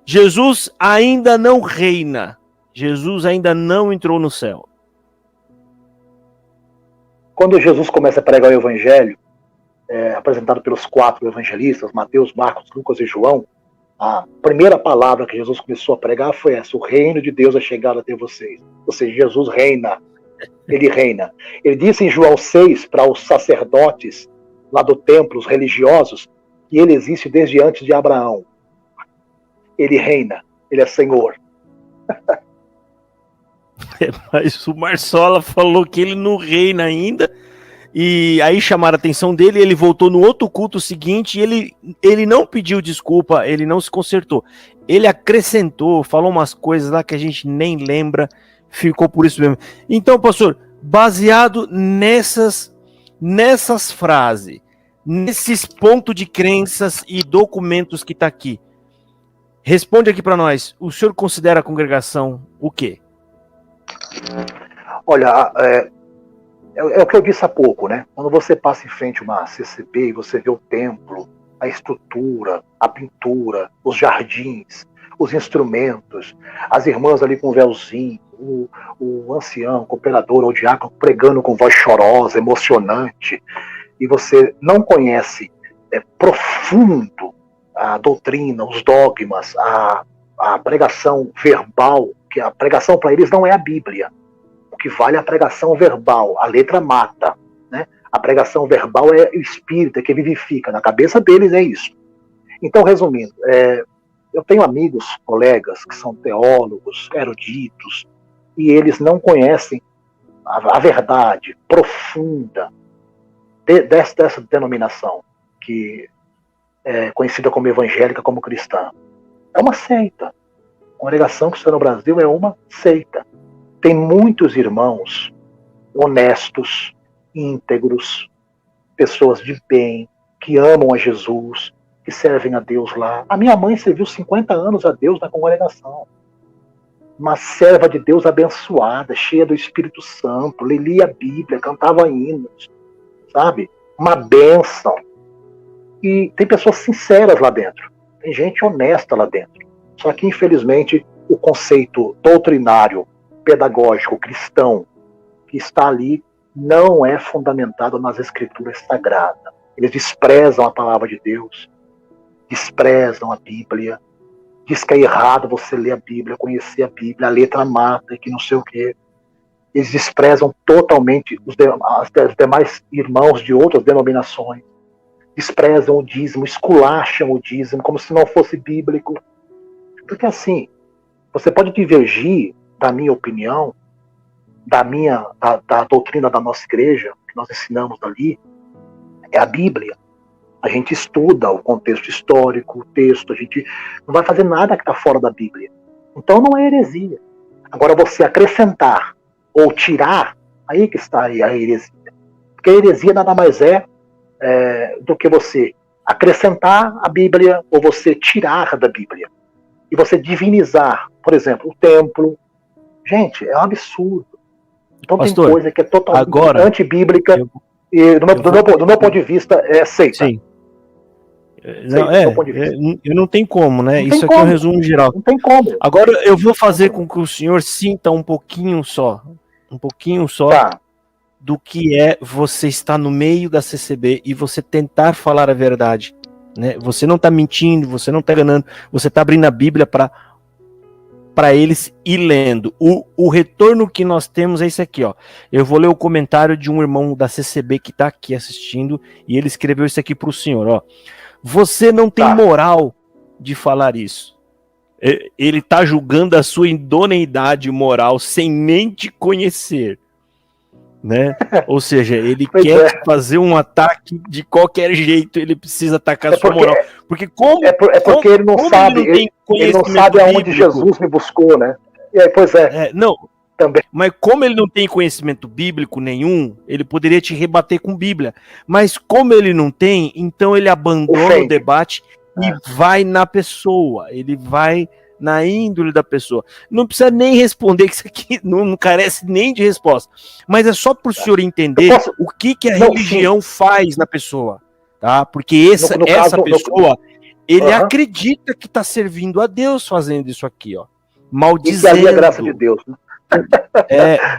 Jesus ainda não reina. Jesus ainda não entrou no céu. Quando Jesus começa a pregar o evangelho, apresentado pelos 4 evangelistas, Mateus, Marcos, Lucas e João, a primeira palavra que Jesus começou a pregar foi essa: o reino de Deus é chegado até vocês. Ou seja, Jesus reina. Ele reina. Ele disse em João 6 para os sacerdotes lá do templo, os religiosos, que ele existe desde antes de Abraão. Ele reina. Ele é Senhor. Mas o Marsola falou que ele não reina ainda. E aí chamaram a atenção dele, ele voltou no outro culto seguinte e ele não pediu desculpa, ele não se consertou. Ele acrescentou, falou umas coisas lá que a gente nem lembra, ficou por isso mesmo. Então, pastor, baseado nessas frases, nesses pontos de crenças e documentos que está aqui, responde aqui para nós, o senhor considera a congregação o quê? Olha, é o que eu disse há pouco, né? Quando você passa em frente a uma CCB e você vê o templo, a estrutura, a pintura, os jardins, os instrumentos, as irmãs ali com o véuzinho, o ancião, o cooperador ou o diácono pregando com voz chorosa, emocionante, e você não conhece profundo a doutrina, os dogmas, a pregação verbal, que a pregação para eles não é a Bíblia. O que vale é a pregação verbal, a letra mata, né? A pregação verbal é o espírito, é que vivifica, na cabeça deles é isso. Então, resumindo, eu tenho amigos, colegas, que são teólogos, eruditos, e eles não conhecem a verdade profunda dessa denominação, que é conhecida como evangélica, como cristã. É uma seita. A congregação cristã no Brasil é uma seita. Tem muitos irmãos honestos, íntegros, pessoas de bem, que amam a Jesus, que servem a Deus lá. A minha mãe serviu 50 anos a Deus na congregação. Uma serva de Deus abençoada, cheia do Espírito Santo, lia a Bíblia, cantava hinos, sabe? Uma bênção. E tem pessoas sinceras lá dentro. Tem gente honesta lá dentro. Só que, infelizmente, o conceito doutrinário, pedagógico, cristão, que está ali, não é fundamentado nas escrituras sagradas. Eles desprezam a palavra de Deus, desprezam a Bíblia, diz que é errado você ler a Bíblia, conhecer a Bíblia, a letra mata, que não sei o quê. Eles desprezam totalmente os demais irmãos de outras denominações, desprezam o dízimo, esculacham o dízimo como se não fosse bíblico. Porque assim, você pode divergir da minha opinião, da doutrina da nossa igreja, que nós ensinamos ali, é a Bíblia. A gente estuda o contexto histórico, o texto, a gente não vai fazer nada que está fora da Bíblia. Então não é heresia. Agora você acrescentar ou tirar, aí que está a heresia. Porque a heresia nada mais é do que você acrescentar a Bíblia ou você tirar da Bíblia. E você divinizar, por exemplo, o templo. Gente, é um absurdo. Então pastor, tem coisa que é totalmente antibíblica e do meu ponto de vista é seita. Sim. Não, eu não tem como, né? Não isso aqui é um resumo geral. Não tem como. Agora eu vou fazer com que o senhor sinta um pouquinho só tá, do que é você estar no meio da CCB e você tentar falar a verdade, né? Você não está mentindo, você não está enganando, você está abrindo a Bíblia para eles ir lendo. O retorno que nós temos é esse aqui, ó. Eu vou ler o comentário de um irmão da CCB que está aqui assistindo e ele escreveu isso aqui para o senhor, ó. Você não tem moral de falar isso. Ele está julgando a sua idoneidade moral sem nem te conhecer, né? Ou seja, ele quer fazer um ataque de qualquer jeito, ele precisa atacar a sua moral. Porque porque ele não sabe, ele não sabe aonde Jesus me buscou, né? E aí, pois não. Também. Mas como ele não tem conhecimento bíblico nenhum, ele poderia te rebater com Bíblia. Mas como ele não tem, então ele abandona o debate e vai na pessoa. Ele vai na índole da pessoa. Não precisa nem responder, que isso aqui não carece nem de resposta. Mas é só para o senhor entender o que a religião faz na pessoa. Tá? Porque essa pessoa, ele acredita que está servindo a Deus fazendo isso aqui, ó. Maldizendo. E que é a graça de Deus, né?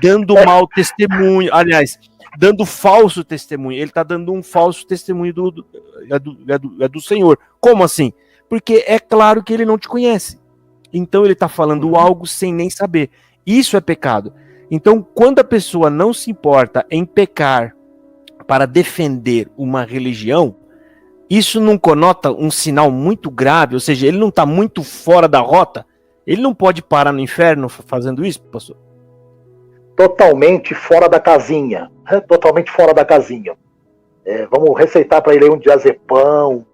Dando mau testemunho. Aliás, dando falso testemunho. Ele está dando um falso testemunho do Senhor. Como assim? Porque é claro que ele não te conhece. Então ele está falando algo sem nem saber. Isso é pecado. Então, quando a pessoa não se importa em pecar para defender uma religião, isso não conota um sinal muito grave, ou seja, ele não está muito fora da rota? Ele não pode parar no inferno fazendo isso, pastor? Totalmente fora da casinha. Totalmente fora da casinha. Vamos receitar para ele um diazepam,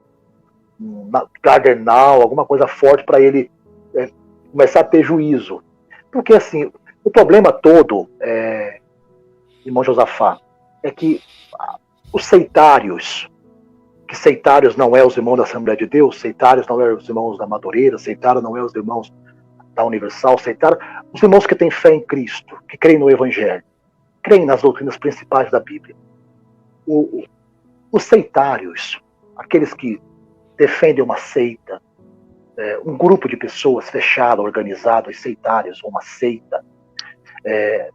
um Gardnerol, alguma coisa forte para ele começar a ter juízo. Porque assim, o problema todo, irmão Josafá, é que os seitários, que seitários não é os irmãos da Assembleia de Deus, seitários não é os irmãos da Madureira, seitários não é os irmãos da Universal, seitários, os irmãos que têm fé em Cristo, que creem no Evangelho, creem nas doutrinas principais da Bíblia. Os seitários, aqueles que defendem uma seita, um grupo de pessoas fechado, organizado, os seitários, uma seita,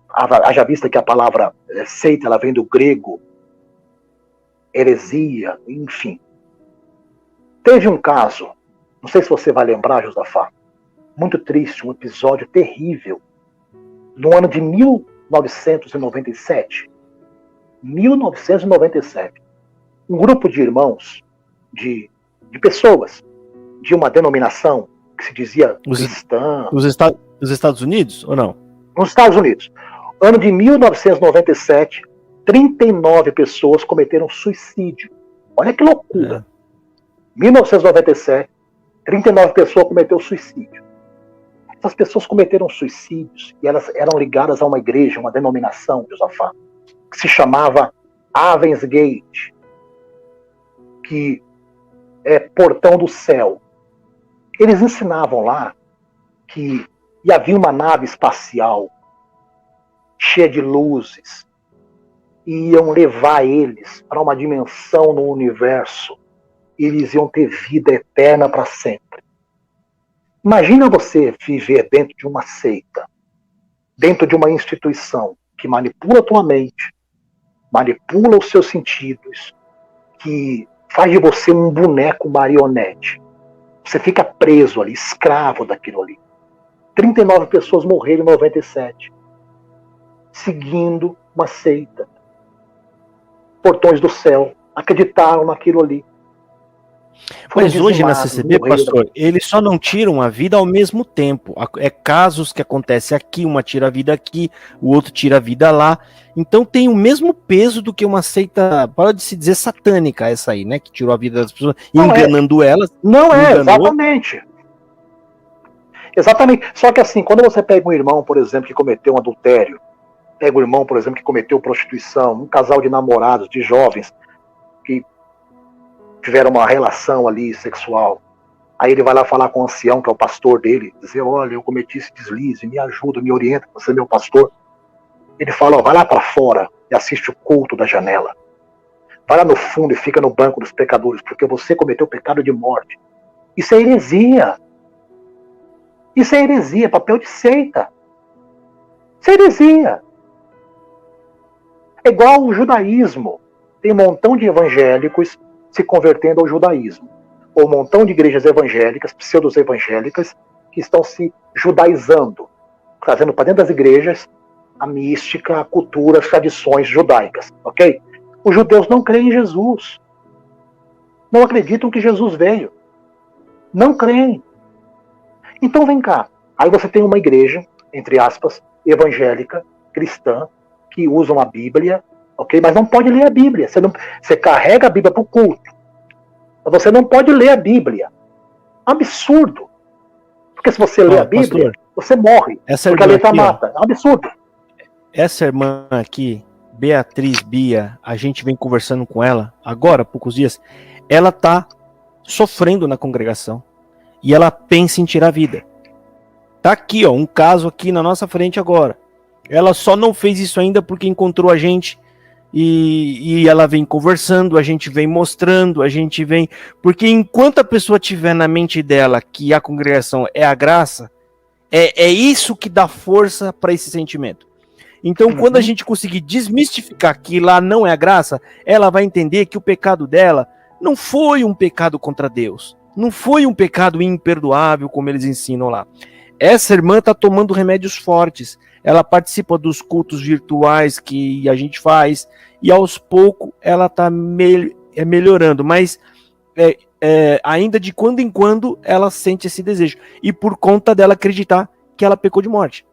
haja vista que a palavra seita, ela vem do grego, heresia, enfim. Teve um caso, não sei se você vai lembrar, Josafá, muito triste, um episódio terrível, no ano de 1997. 1997. Um grupo de irmãos, de pessoas, de uma denominação que se dizia cristã. Os Estados Unidos, ou não? Nos Estados Unidos. Ano de 1997, 39 pessoas cometeram suicídio. Olha que loucura. 1997, 39 pessoas cometeram suicídio. Essas pessoas cometeram suicídios e elas eram ligadas a uma igreja, uma denominação, Josafá, que se chamava Avens Gate, que é portão do céu. Eles ensinavam lá que havia uma nave espacial cheia de luzes e iam levar eles para uma dimensão no universo e eles iam ter vida eterna para sempre. Imagina você viver dentro de uma seita, dentro de uma instituição que manipula a tua mente, manipula os seus sentidos, que faz de você um boneco marionete. Você fica preso ali, escravo daquilo ali. 39 pessoas morreram em 97, seguindo uma seita. Portões do céu, acreditaram naquilo ali. Mas hoje na CCB, pastor, eles só não tiram a vida ao mesmo tempo. É casos que acontecem aqui, uma tira a vida aqui, o outro tira a vida lá. Então tem o mesmo peso do que uma seita, pode se dizer satânica essa aí, né? Que tirou a vida das pessoas, enganando elas. Não exatamente. Exatamente. Só que assim, quando você pega um irmão, por exemplo, que cometeu um adultério, pega um irmão, por exemplo, que cometeu prostituição, um casal de namorados, de jovens, que tiveram uma relação ali sexual, aí ele vai lá falar com o ancião, que é o pastor dele, dizer, olha, eu cometi esse deslize, me ajuda, me orienta, você é meu pastor. Ele fala, ó, vai lá para fora e assiste o culto da janela. Vai lá no fundo e fica no banco dos pecadores, porque você cometeu pecado de morte. Isso é heresia. Isso é heresia, papel de seita. Isso é heresia. É igual o judaísmo. Tem um montão de evangélicos se convertendo ao judaísmo. Ou um montão de igrejas evangélicas, pseudo-evangélicas, que estão se judaizando, trazendo para dentro das igrejas a mística, a cultura, as tradições judaicas. Ok? Os judeus não creem em Jesus. Não acreditam que Jesus veio. Não creem. Então vem cá. Aí você tem uma igreja, entre aspas, evangélica, cristã, que usam a Bíblia, ok? Mas não pode ler a Bíblia. Você carrega a Bíblia para o culto. Mas você não pode ler a Bíblia. Absurdo. Porque se você lê a Bíblia, pastor, você morre. Porque a letra mata. É um absurdo. Essa irmã aqui, Beatriz Bia, a gente vem conversando com ela agora, há poucos dias. Ela está sofrendo na congregação. E ela pensa em tirar a vida. Tá aqui, ó, um caso aqui na nossa frente agora. Ela só não fez isso ainda porque encontrou a gente e ela vem conversando, a gente vem mostrando, a gente vem... Porque enquanto a pessoa tiver na mente dela que a congregação é a graça, é isso que dá força para esse sentimento. Então, quando a gente conseguir desmistificar que lá não é a graça, ela vai entender que o pecado dela não foi um pecado contra Deus, não foi um pecado imperdoável, como eles ensinam lá. Essa irmã está tomando remédios fortes, ela participa dos cultos virtuais que a gente faz, e aos poucos ela está melhorando, mas ainda de quando em quando ela sente esse desejo, e por conta dela acreditar que ela pecou de morte.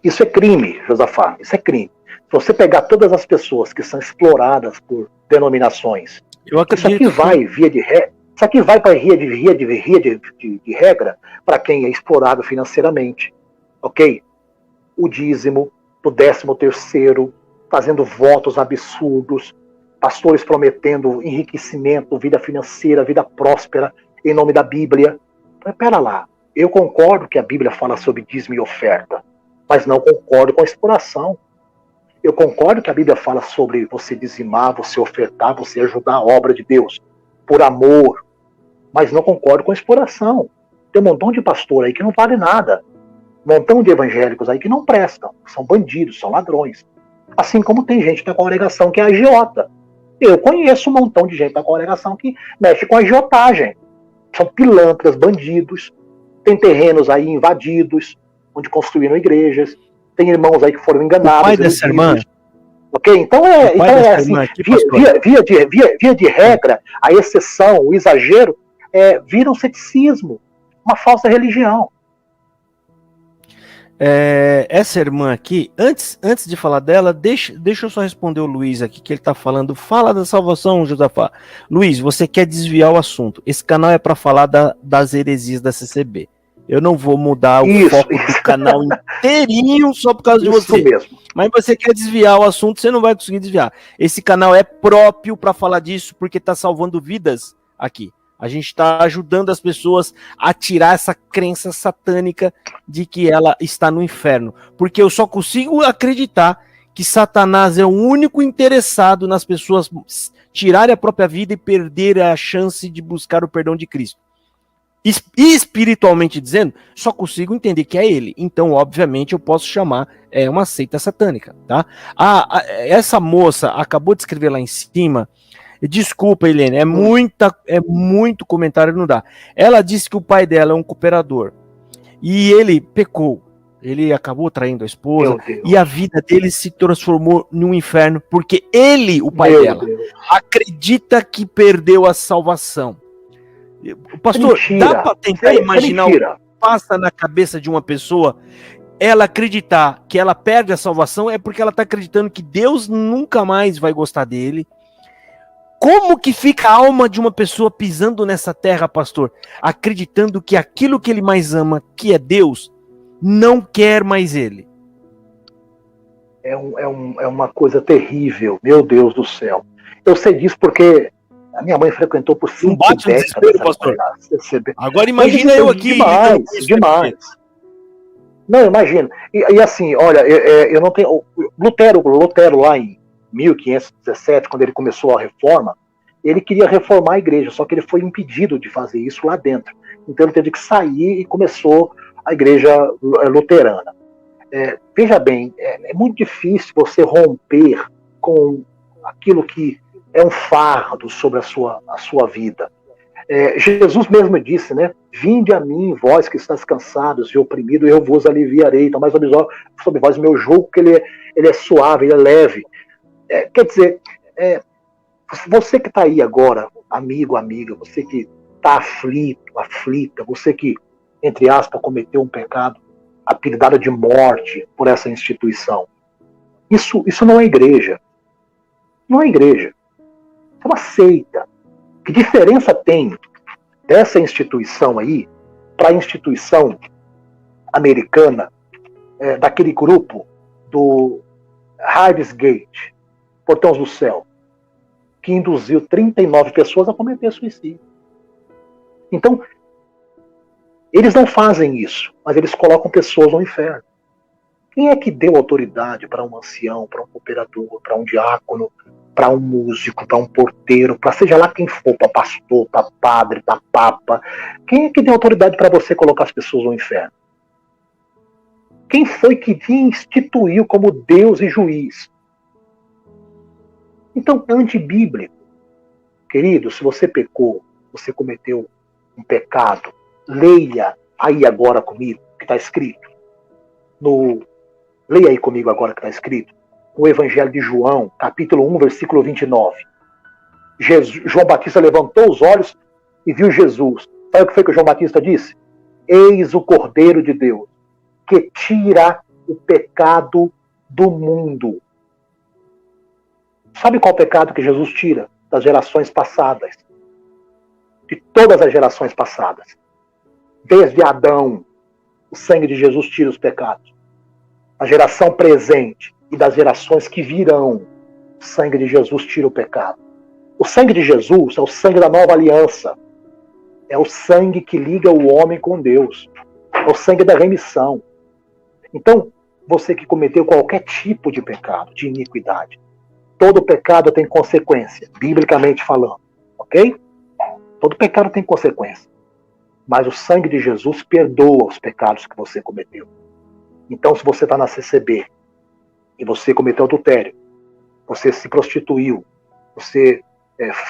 Isso é crime, Josafá, isso é crime. Se você pegar todas as pessoas que são exploradas por denominações, eu acredito isso aqui vai, via de regra, isso aqui vai para via de regra para quem é explorado financeiramente, ok? O dízimo, o 13º, fazendo votos absurdos, pastores prometendo enriquecimento, vida financeira, vida próspera, em nome da Bíblia. Mas pera lá, eu concordo que a Bíblia fala sobre dízimo e oferta, mas não concordo com a exploração. Eu concordo que a Bíblia fala sobre você dizimar, você ofertar, você ajudar a obra de Deus, por amor, mas não concordo com a exploração. Tem um montão de pastor aí que não vale nada. Um montão de evangélicos aí que não prestam, são bandidos, são ladrões. Assim como tem gente na congregação que é agiota. Eu conheço um montão de gente na congregação que mexe com agiotagem. São pilantras, bandidos, tem terrenos aí invadidos, onde construíram igrejas, tem irmãos aí que foram enganados. O pai dessa irmã? Ok? Então é assim, via de regra, a exceção, o exagero, vira um ceticismo, uma falsa religião. Essa irmã aqui, antes de falar dela, deixa eu só responder o Luiz aqui, que ele tá falando, fala da salvação, Josafá. Luiz, você quer desviar o assunto. Esse canal é para falar das heresias da CCB. Eu não vou mudar o foco do canal inteirinho só por causa de você. Mesmo. Mas você quer desviar o assunto, você não vai conseguir desviar. Esse canal é próprio para falar disso, porque tá salvando vidas aqui. A gente está ajudando as pessoas a tirar essa crença satânica de que ela está no inferno. Porque eu só consigo acreditar que Satanás é o único interessado nas pessoas tirarem a própria vida e perder a chance de buscar o perdão de Cristo. Espiritualmente dizendo, só consigo entender que é ele. Então, obviamente, eu posso chamar uma seita satânica, tá? Essa moça acabou de escrever lá em cima. Desculpa, Helene, é muito comentário, não dá. Ela disse que o pai dela é um cooperador e ele pecou. Ele acabou traindo a esposa e a vida dele se transformou num inferno porque ele, o pai dela, acredita que perdeu a salvação. Pastor, dá para tentar imaginar o que passa na cabeça de uma pessoa? Ela acreditar que ela perde a salvação é porque ela está acreditando que Deus nunca mais vai gostar dele. Como que fica a alma de uma pessoa pisando nessa terra, pastor? Acreditando que aquilo que ele mais ama, que é Deus, não quer mais ele. É uma coisa terrível, meu Deus do céu. Eu sei disso porque a minha mãe frequentou por 5 décadas. Pastor. Agora imagina eu aqui. Demais. Não, imagina. E assim, olha, eu não tenho... Lutero lá em 1517, quando ele começou a reforma, ele queria reformar a igreja, só que ele foi impedido de fazer isso lá dentro. Então ele teve que sair e começou a igreja luterana. Veja bem, é muito difícil você romper com aquilo que é um fardo sobre a sua vida. Jesus mesmo disse, né? Vinde a mim, vós que estáis cansados e oprimidos, eu vos aliviarei. Então, mais sobre vós o meu jugo, que ele é suave, ele é leve. Quer dizer, você que está aí agora, amigo, amiga, você que está aflita, você que, entre aspas, cometeu um pecado, apelidado de morte por essa instituição. Isso não é igreja. Não é igreja. É uma seita. Que diferença tem dessa instituição aí para a instituição americana, daquele grupo do Hives Gate, Portões do Céu, que induziu 39 pessoas a cometer suicídio. Então, Eles não fazem isso, mas eles colocam pessoas no inferno. Quem é que deu autoridade para um ancião, para um cooperador, para um diácono, para um músico, para um porteiro, para seja lá quem for, para pastor, para padre, para papa? Quem é que deu autoridade para você colocar as pessoas no inferno? Quem foi que te instituiu como Deus e juiz? Então, é antibíblico. Querido, se você pecou, você cometeu um pecado, leia aí agora comigo o que está escrito. Leia aí comigo agora o que está escrito. No Evangelho de João, capítulo 1, versículo 29. João Batista levantou os olhos e viu Jesus. Sabe o que foi que o João Batista disse? Eis o Cordeiro de Deus, que tira o pecado do mundo. Sabe qual pecado que Jesus tira? Das gerações passadas. De todas as gerações passadas. Desde Adão, o sangue de Jesus tira os pecados. A geração presente e das gerações que virão, o sangue de Jesus tira o pecado. O sangue de Jesus é o sangue da nova aliança. É o sangue que liga o homem com Deus. É o sangue da remissão. Então, você que cometeu qualquer tipo de pecado, de iniquidade, todo pecado tem consequência, biblicamente falando, ok? Todo pecado tem consequência. Mas o sangue de Jesus perdoa os pecados que você cometeu. Então, se você está na CCB e você cometeu adultério, você se prostituiu, você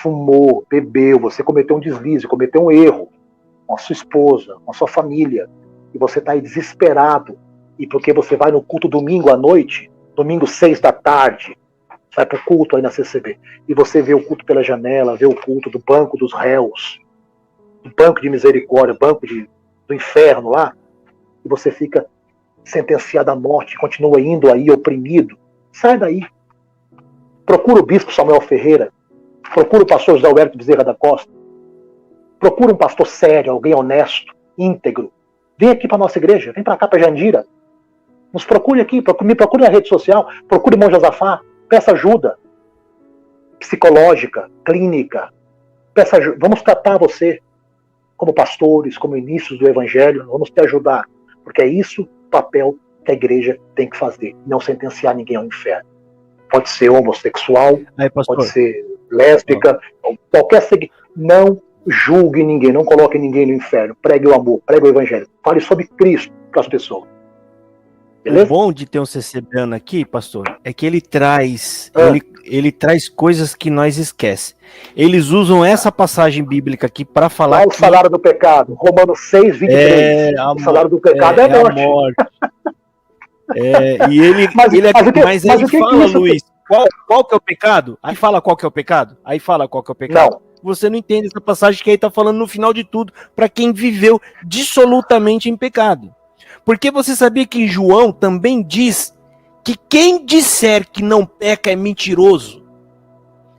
fumou, bebeu, você cometeu um deslize, cometeu um erro com a sua esposa, com a sua família, e você está aí desesperado, e porque você vai no culto domingo à noite, domingo 6 da tarde, vai para o culto aí na CCB, e você vê o culto pela janela, vê o culto do banco dos réus, do banco de misericórdia, banco do inferno lá, e você fica sentenciado à morte, continua indo aí oprimido, sai daí. Procura o bispo Samuel Ferreira, procura o pastor José Alberto Bezerra da Costa, procura um pastor sério, alguém honesto, íntegro. Vem aqui para nossa igreja, vem para cá, para Jandira. Nos procure aqui, me procure na rede social, procure o irmão Josafá, peça ajuda psicológica, clínica. Peça ajuda. Vamos tratar você como pastores, como ministros do evangelho, vamos te ajudar, porque é isso o papel que a igreja tem que fazer, não sentenciar ninguém ao inferno. Pode ser homossexual, pode ser lésbica, qualquer não julgue ninguém, não coloque ninguém no inferno, pregue o amor, pregue o evangelho, fale sobre Cristo para as pessoas. Beleza? O bom de ter um CCBano aqui, pastor, é que ele traz ele traz coisas que nós esquecemos. Eles usam essa passagem bíblica aqui para falar. Qual o salário do pecado? Romanos 6, 23. O salário do pecado é morte. E ele fala, Luiz, qual que é o pecado? Aí fala qual que é o pecado? Não. Você não entende essa passagem que aí está falando no final de tudo, para quem viveu dissolutamente em pecado. Porque você sabia que João também diz que quem disser que não peca é mentiroso?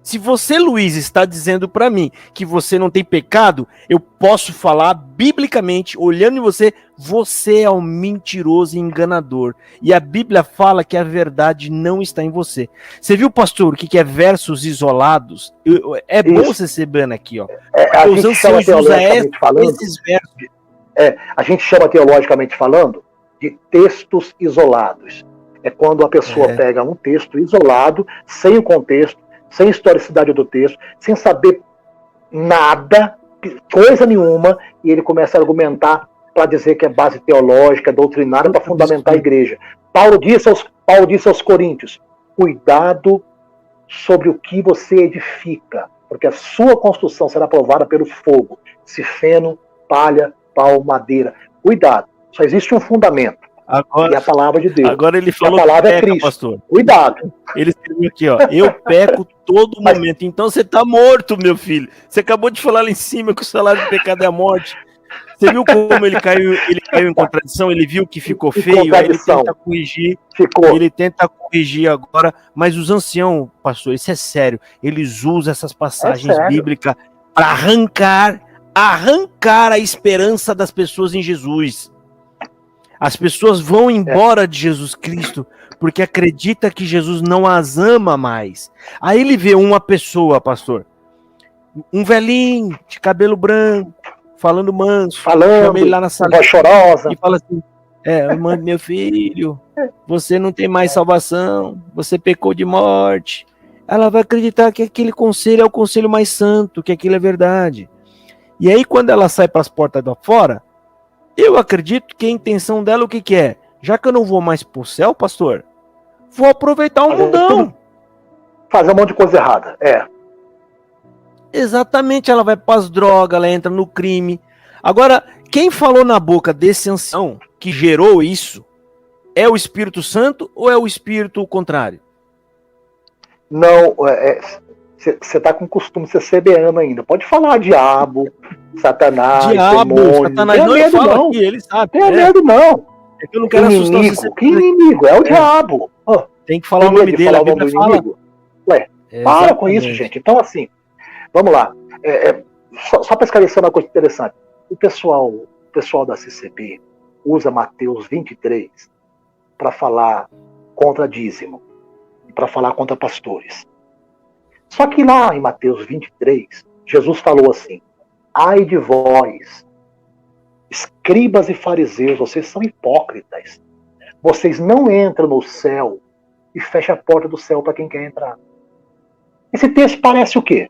Se você, Luiz, está dizendo para mim que você não tem pecado, eu posso falar biblicamente, olhando em você, você é um mentiroso e enganador. E a Bíblia fala que a verdade não está em você. Você viu, pastor, o que é versos isolados? É bom você ser bem aqui, ó. Os anciãos usam esses versos. A gente chama teologicamente falando de textos isolados. É quando a pessoa pega um texto isolado, sem o contexto, sem historicidade do texto, sem saber nada, coisa nenhuma, e ele começa a argumentar para dizer que é base teológica, doutrinária, para fundamentar a igreja. Paulo disse aos Coríntios, cuidado sobre o que você edifica, porque a sua construção será provada pelo fogo, se feno, palha, pau, madeira. Cuidado, só existe um fundamento. Agora, e a palavra de Deus. Agora ele falou a palavra que peca, é Cristo. pastor. Cuidado. Ele escreveu aqui, ó. Eu peco todo momento. Então você tá morto, meu filho. Você acabou de falar lá em cima que o salário do pecado é a morte. Você viu como ele caiu em contradição? Ele viu que ficou feio, aí ele tenta corrigir. Ele tenta corrigir agora, mas os anciãos, pastor, isso é sério. Eles usam essas passagens bíblicas para arrancar a esperança das pessoas em Jesus. As pessoas vão embora de Jesus Cristo porque acredita que Jesus não as ama mais. Aí ele vê uma pessoa, pastor, um velhinho de cabelo branco, falando manso, falando, chama ele lá na com sala voz chorosa. e fala assim: mãe, meu filho, você não tem mais salvação, você pecou de morte. Ela vai acreditar que aquele conselho é o conselho mais santo, que aquilo é verdade. E aí, quando ela sai para as portas da fora, eu acredito que a intenção dela o que é? Já que eu não vou mais pro céu, pastor, vou aproveitar o mundão. Fazer um monte de coisa errada, Exatamente, ela vai para as drogas, ela entra no crime. Agora, quem falou na boca desse ancião que gerou isso, é o Espírito Santo ou é o Espírito contrário? Não, você tá com o costume de ser sebeano ainda. Pode falar diabo, satanás, demônio. Satanás não tem medo, não. Aqui, ele sabe. Tem medo, não. É que eu não quero assustar você. Que inimigo? É o diabo. Tem que falar o nome dele, a Bíblia fala. Inimigo? Ué, para com isso, gente. Então, assim, vamos lá. Só para esclarecer uma coisa interessante. O pessoal da CCB usa Mateus 23 para falar contra dízimo, para falar contra pastores. Só que lá em Mateus 23, Jesus falou assim: ai de vós, escribas e fariseus, vocês são hipócritas. Vocês não entram no céu e fecham a porta do céu para quem quer entrar. Esse texto parece o quê?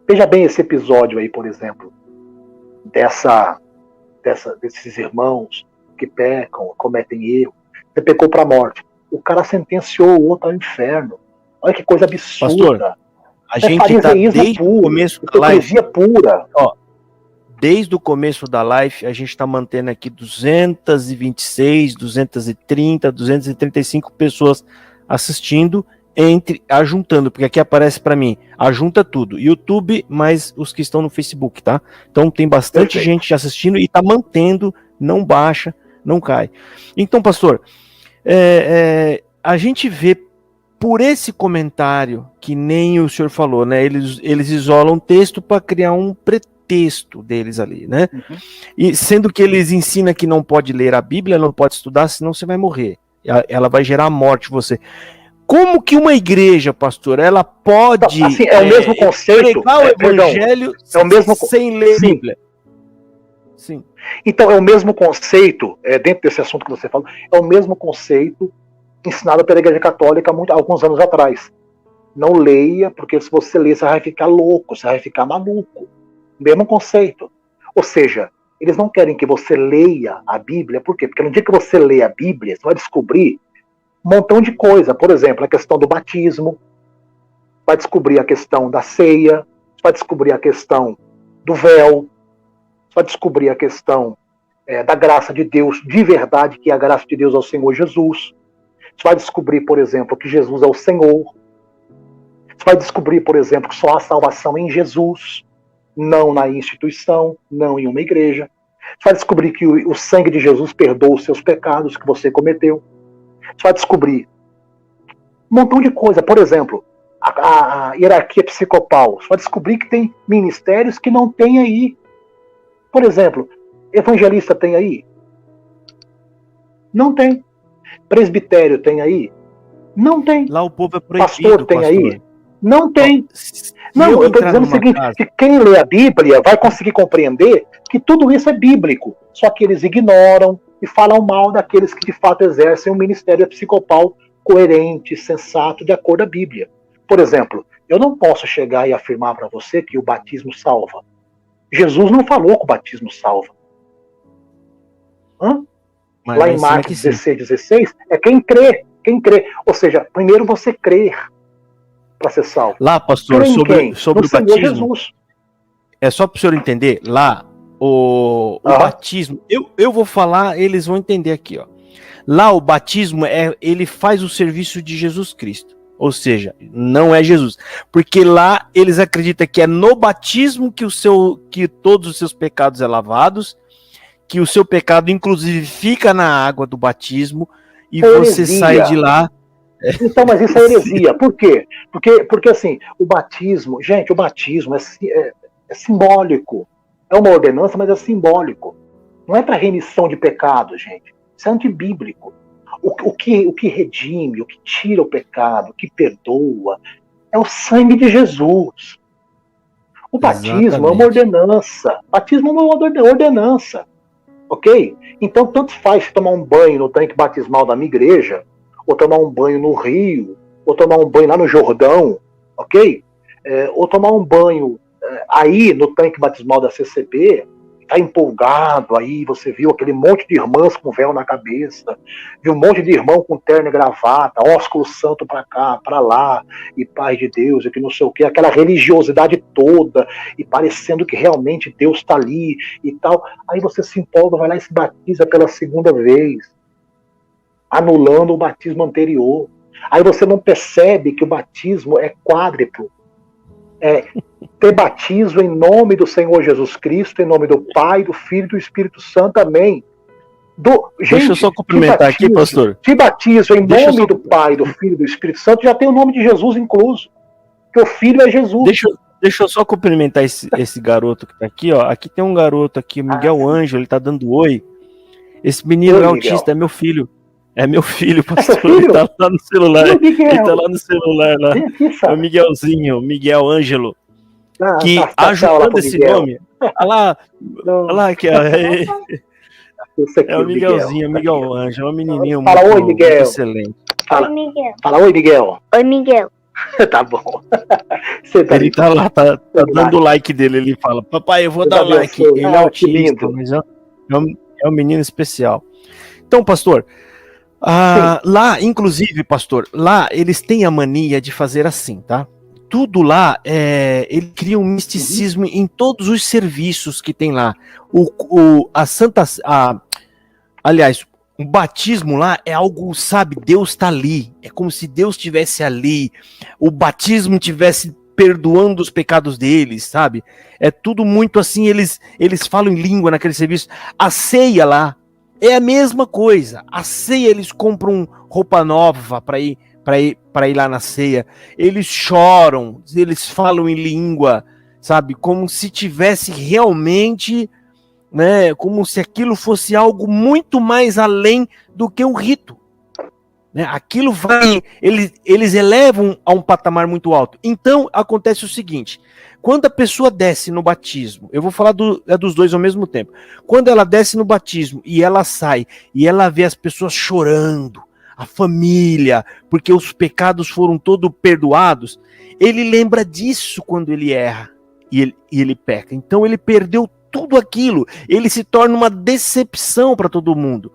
Veja bem esse episódio aí, por exemplo, desses irmãos que pecam, cometem erro. Você pecou para a morte. O cara sentenciou o outro ao inferno. Olha que coisa absurda. Pastor, a gente está desde o começo da live. Pura. Desde o começo da live, a gente está mantendo aqui 226, 230, 235 pessoas assistindo, ajuntando, porque aqui aparece para mim, ajunta tudo, YouTube, mais os que estão no Facebook, tá? Então tem bastante gente assistindo e está mantendo, não baixa, não cai. Então, pastor, a gente vê por esse comentário, que nem o senhor falou, né? Eles isolam o texto para criar um pretexto deles ali, né? Uhum. E sendo que eles ensinam que não pode ler a Bíblia, não pode estudar, senão você vai morrer. Ela vai gerar a morte em você. Como que uma igreja, pastor, ela pode assim, é o mesmo conceito, pregar o evangelho sem ler a Bíblia? Sim. Então, é o mesmo conceito, dentro desse assunto que você falou, é o mesmo conceito ensinado pela Igreja Católica alguns anos atrás. Não leia, porque se você ler, você vai ficar louco, você vai ficar maluco. Mesmo conceito. Ou seja, eles não querem que você leia a Bíblia, por quê? Porque no dia que você lê a Bíblia, você vai descobrir um montão de coisa. Por exemplo, a questão do batismo, vai descobrir a questão da ceia, vai descobrir a questão do véu, vai descobrir a questão da graça de Deus, de verdade, que a graça de Deus é o Senhor Jesus. Você vai descobrir, por exemplo, que Jesus é o Senhor. Você vai descobrir, por exemplo, que só há salvação em Jesus, não na instituição, não em uma igreja. Você vai descobrir que o sangue de Jesus perdoa os seus pecados que você cometeu. Você vai descobrir um montão de coisa. Por exemplo, a hierarquia episcopal. Você vai descobrir que tem ministérios que não tem aí. Por exemplo, evangelista tem aí? Não tem. Presbitério tem aí? Não tem. Lá o povo é proibido. Pastor tem aí? Não tem. Não, eu estou dizendo o seguinte, que quem lê a Bíblia vai conseguir compreender que tudo isso é bíblico. Só que eles ignoram e falam mal daqueles que de fato exercem um ministério episcopal coerente, sensato, de acordo com a Bíblia. Por exemplo, eu não posso chegar e afirmar para você que o batismo salva. Jesus não falou que o batismo salva. Lá em Marcos 16, é quem crê. Ou seja, primeiro você crer para ser salvo. Lá, pastor, sobre o batismo, Jesus. É só para o senhor entender, lá, o batismo, eu vou falar, eles vão entender aqui, ó. Lá o batismo, ele faz o serviço de Jesus Cristo. Ou seja, não é Jesus. Porque lá eles acreditam que é no batismo que todos os seus pecados é lavados, que o seu pecado, inclusive, fica na água do batismo, e você sai de lá. Então, mas isso é heresia. Por quê? Porque assim, o batismo é simbólico. É uma ordenança, mas é simbólico. Não é para remissão de pecado, gente. Isso é antibíblico. O que redime, o que tira o pecado, o que perdoa, é o sangue de Jesus. O batismo é uma Exatamente. ordenança. Batismo é uma ordenança. Ok? Então, tanto faz se tomar um banho no tanque batismal da minha igreja, ou tomar um banho no rio, ou tomar um banho lá no Jordão, ok? Ou tomar um banho aí no tanque batismal da CCB, tá empolgado, aí você viu aquele monte de irmãs com véu na cabeça, viu um monte de irmão com terno e gravata, ósculo santo pra cá, pra lá, e paz de Deus, e que não sei o que, aquela religiosidade toda, e parecendo que realmente Deus tá ali e tal. Aí você se empolga, vai lá e se batiza pela segunda vez, anulando o batismo anterior. Aí você não percebe que o batismo é quádruplo. Ter batismo em nome do Senhor Jesus Cristo, em nome do Pai, do Filho e do Espírito Santo, amém. Deixa eu só cumprimentar aqui, pastor. Se batizo em nome do Pai, do Filho e do Espírito Santo, já tem o nome de Jesus incluso. Porque o Filho é Jesus. Deixa eu só cumprimentar esse garoto que tá aqui, ó. Aqui tem um garoto aqui, Miguel Ângelo, ele tá dando oi. Esse menino é autista, Miguel. É meu filho. É meu filho, pastor. Filho? Ele tá lá no celular. Ele tá lá no celular lá. É o Miguelzinho, Miguel Ângelo. Que ajudando esse nome. Olha lá que é o Miguelzinho, o Miguel Ângelo, é um menininho muito, oi, Miguel. Muito excelente. Oi, Miguel. Fala oi, Miguel. Oi, Miguel. Tá bom. Ele tá lá, tá dando o like dele. Ele fala, papai, eu vou dar o like. Ele é autista, mas é um menino especial. Então, pastor, lá, inclusive, pastor, lá eles têm a mania de fazer assim, tá? Tudo lá, ele cria um misticismo em todos os serviços que tem lá. Aliás, o batismo lá é algo, sabe, Deus está ali. É como se Deus estivesse ali. O batismo estivesse perdoando os pecados deles, sabe? É tudo muito assim, eles falam em língua naquele serviço. A ceia lá é a mesma coisa. A ceia eles compram roupa nova para ir lá na ceia. Eles choram, eles falam em língua, sabe? Como se tivesse realmente, né? Como se aquilo fosse algo muito mais além do que o rito. Né? Aquilo vai... Eles elevam a um patamar muito alto. Então, acontece o seguinte. Quando a pessoa desce no batismo, eu vou falar dos dois ao mesmo tempo. Quando ela desce no batismo e ela sai, e ela vê as pessoas chorando, a família, porque os pecados foram todos perdoados, ele lembra disso quando ele erra e ele peca. Então ele perdeu tudo aquilo, ele se torna uma decepção para todo mundo.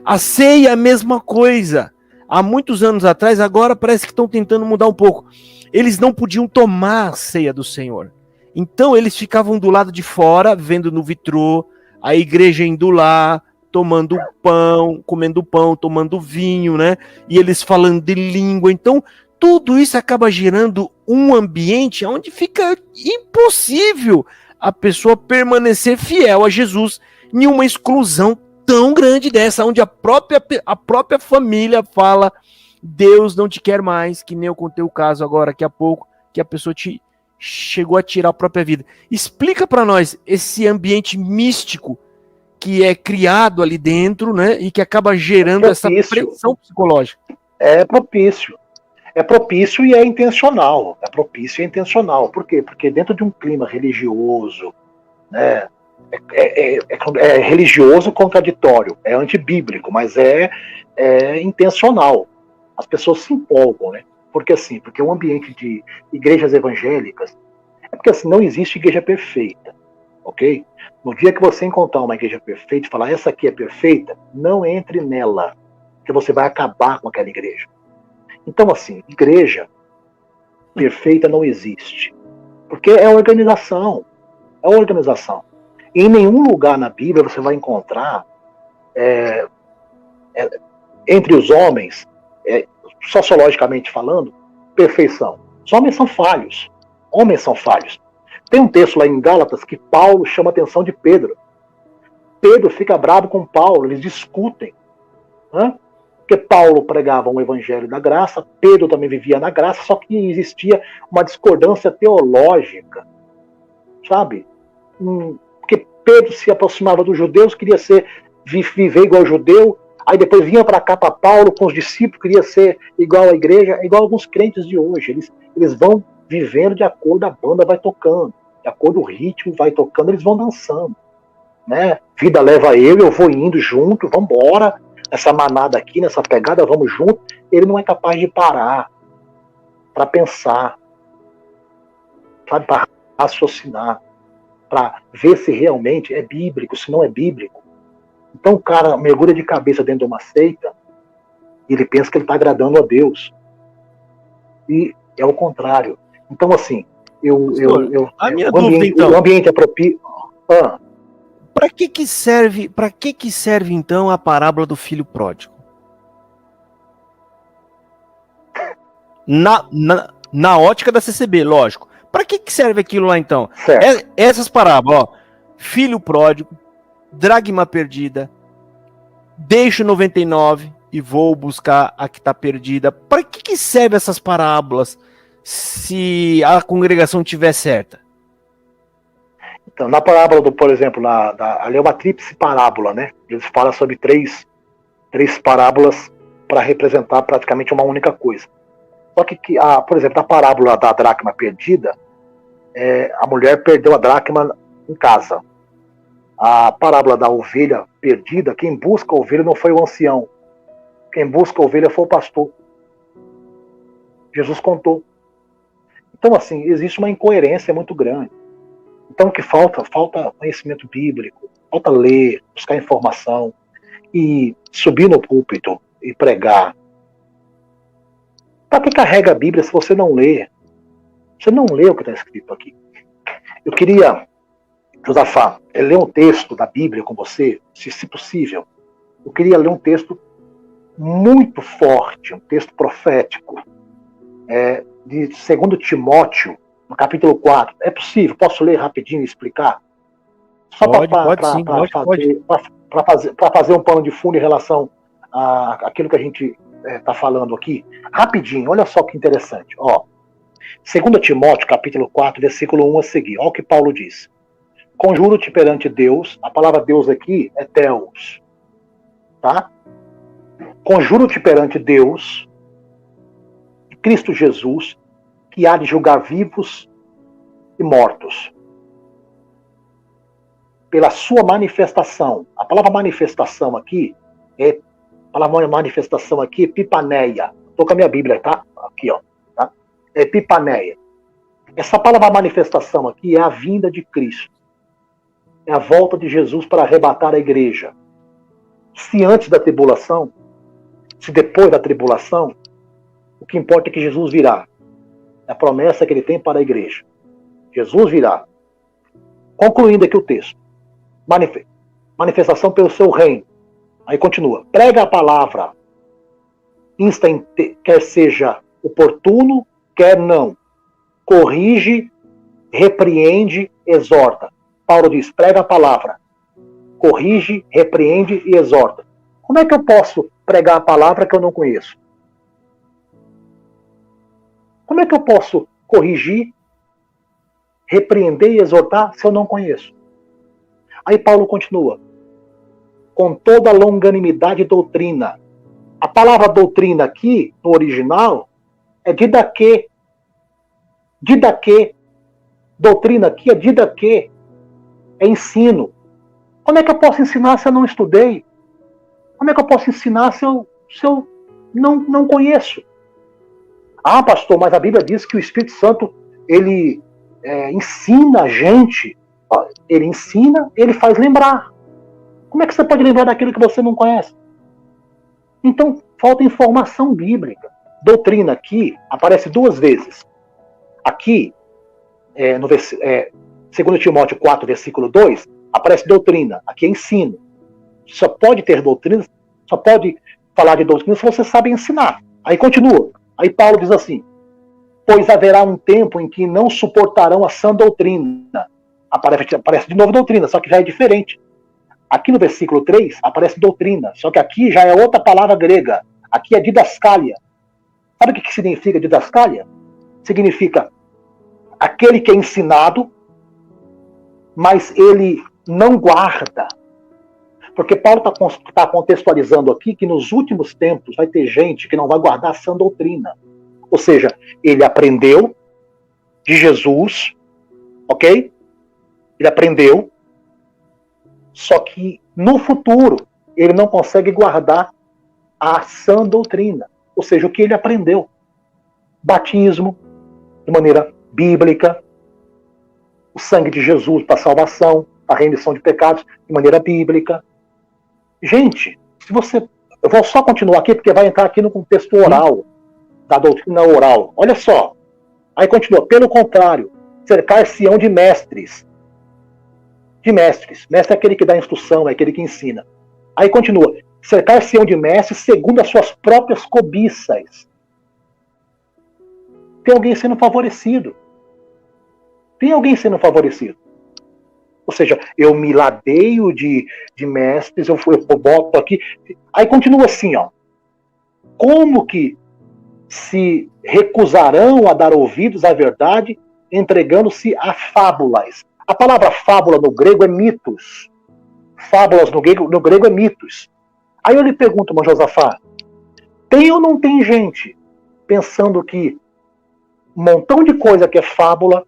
A ceia é a mesma coisa. Há muitos anos atrás, agora parece que estão tentando mudar um pouco. Eles não podiam tomar a ceia do Senhor. Então eles ficavam do lado de fora, vendo no vitrô, a igreja indo lá, tomando pão, comendo pão, tomando vinho, né? E eles falando de língua. Então, tudo isso acaba gerando um ambiente onde fica impossível a pessoa permanecer fiel a Jesus em uma exclusão tão grande dessa, onde a própria família fala: Deus não te quer mais, que nem eu contei o caso agora, daqui a pouco, que a pessoa chegou a tirar a própria vida. Explica para nós esse ambiente místico que é criado ali dentro, né, e que acaba gerando essa pressão psicológica. É propício e é intencional. É propício e é intencional. Por quê? Porque dentro de um clima religioso, né, é religioso contraditório, é antibíblico, mas é intencional. As pessoas se empolgam, né? Porque o ambiente de igrejas evangélicas é porque assim, não existe igreja perfeita, ok? No dia que você encontrar uma igreja perfeita e falar, essa aqui é perfeita, não entre nela, porque você vai acabar com aquela igreja. Então, assim, igreja perfeita não existe. Porque é organização. É organização. E em nenhum lugar na Bíblia você vai encontrar, entre os homens, sociologicamente falando, perfeição. Os homens são falhos. Homens são falhos. Tem um texto lá em Gálatas que Paulo chama a atenção de Pedro. Pedro fica bravo com Paulo, eles discutem. Né? Porque Paulo pregava um evangelho da graça, Pedro também vivia na graça, só que existia uma discordância teológica. Sabe? Porque Pedro se aproximava dos judeus, queria viver igual judeu, aí depois vinha para cá para Paulo com os discípulos, queria ser igual à igreja, igual alguns crentes de hoje. Eles vão vivendo de acordo, a banda vai tocando. De acordo com o ritmo, vai tocando, eles vão dançando. Né? Vida leva eu vou indo junto, vamos embora. Nessa manada aqui, nessa pegada, vamos junto. Ele não é capaz de parar para pensar, para raciocinar, para ver se realmente é bíblico, se não é bíblico. Então o cara mergulha de cabeça dentro de uma seita e ele pensa que ele está agradando a Deus. E é o contrário. Então, assim, a minha dúvida, então, o ambiente é propício. Para que serve então a parábola do filho pródigo? Na ótica da CCB, lógico. Para que serve aquilo lá então? Essas parábolas, ó, filho pródigo, dracma perdida, deixo 99 e vou buscar a que está perdida. Para que serve essas parábolas se a congregação estiver certa? Então, na parábola, por exemplo, ali é uma tríplice parábola, né? Eles falam sobre três parábolas para representar praticamente uma única coisa. Só que por exemplo, na parábola da dracma perdida, a mulher perdeu a dracma em casa. A parábola da ovelha perdida, quem busca a ovelha não foi o ancião. Quem busca a ovelha foi o pastor. Jesus contou. Então, assim, existe uma incoerência muito grande. Então, o que falta conhecimento bíblico, falta ler, buscar informação e subir no púlpito e pregar. Para que carrega a Bíblia se você não lê? Você não lê o que está escrito aqui. Eu queria, Josafá, ler um texto da Bíblia com você, se possível. Eu queria ler um texto muito forte, um texto profético, de 2 Timóteo, no capítulo 4. É possível? Posso ler rapidinho e explicar? Só para fazer um pano de fundo em relação àquilo que a gente está falando aqui. Rapidinho, olha só que interessante. 2 Timóteo, capítulo 4, versículo 1 a seguir. Olha o que Paulo diz. Conjuro-te perante Deus, a palavra Deus aqui é Theos, tá? Conjuro-te perante Deus, Cristo Jesus, que há de julgar vivos e mortos. Pela sua manifestação. A palavra manifestação aqui é epipaneia. Estou com a minha Bíblia, tá? Aqui, ó. Tá? É epipaneia. Essa palavra manifestação aqui é a vinda de Cristo. É a volta de Jesus para arrebatar a igreja. Se antes da tribulação, se depois da tribulação, o que importa é que Jesus virá. É a promessa que ele tem para a igreja. Jesus virá. Concluindo aqui o texto. Manifestação pelo seu reino. Aí continua. Prega a palavra, quer seja oportuno, quer não. Corrige, repreende, exorta. Paulo diz, prega a palavra. Corrige, repreende e exorta. Como é que eu posso pregar a palavra que eu não conheço? Como é que eu posso corrigir, repreender e exortar se eu não conheço? Aí Paulo continua. Com toda longanimidade e doutrina. A palavra doutrina aqui, no original, é didaquê. Didaquê. Doutrina aqui é didaquê. É ensino. Como é que eu posso ensinar se eu não estudei? Como é que eu posso ensinar se eu não conheço? Ah, pastor, mas a Bíblia diz que o Espírito Santo, ele ensina a gente. Ele ensina, ele faz lembrar. Como é que você pode lembrar daquilo que você não conhece? Então, falta informação bíblica. Doutrina aqui aparece duas vezes. Aqui, no 2 Timóteo 4, versículo 2, aparece doutrina. Aqui é ensino. Só pode ter doutrina, só pode falar de doutrina se você sabe ensinar. Aí continua. Aí Paulo diz assim, pois haverá um tempo em que não suportarão a sã doutrina. Aparece de novo doutrina, só que já é diferente. Aqui no versículo 3 aparece doutrina, só que aqui já é outra palavra grega. Aqui é didascalia. Sabe o que significa didascalia? Significa aquele que é ensinado, mas ele não guarda. Porque Paulo está contextualizando aqui que nos últimos tempos vai ter gente que não vai guardar a sã doutrina. Ou seja, ele aprendeu de Jesus, ok? Ele aprendeu, só que no futuro ele não consegue guardar a sã doutrina, ou seja, o que ele aprendeu. Batismo, de maneira bíblica, o sangue de Jesus para salvação, a remissão de pecados, de maneira bíblica. Gente, se você... Eu vou só continuar aqui, porque vai entrar aqui no contexto oral, da doutrina oral. Olha só. Aí continua. Pelo contrário, cercar-se-ão de mestres. De mestres. Mestre é aquele que dá instrução, é aquele que ensina. Aí continua. Cercar-se-ão de mestres segundo as suas próprias cobiças. Tem alguém sendo favorecido. Tem alguém sendo favorecido. Ou seja, eu me ladeio de mestres, eu boto aqui. Aí continua assim, ó. Como que se recusarão a dar ouvidos à verdade, entregando-se a fábulas? A palavra fábula no grego é mitos. Fábulas no grego é mitos. Aí eu lhe pergunto, irmão Josafá, tem ou não tem gente pensando que um montão de coisa que é fábula,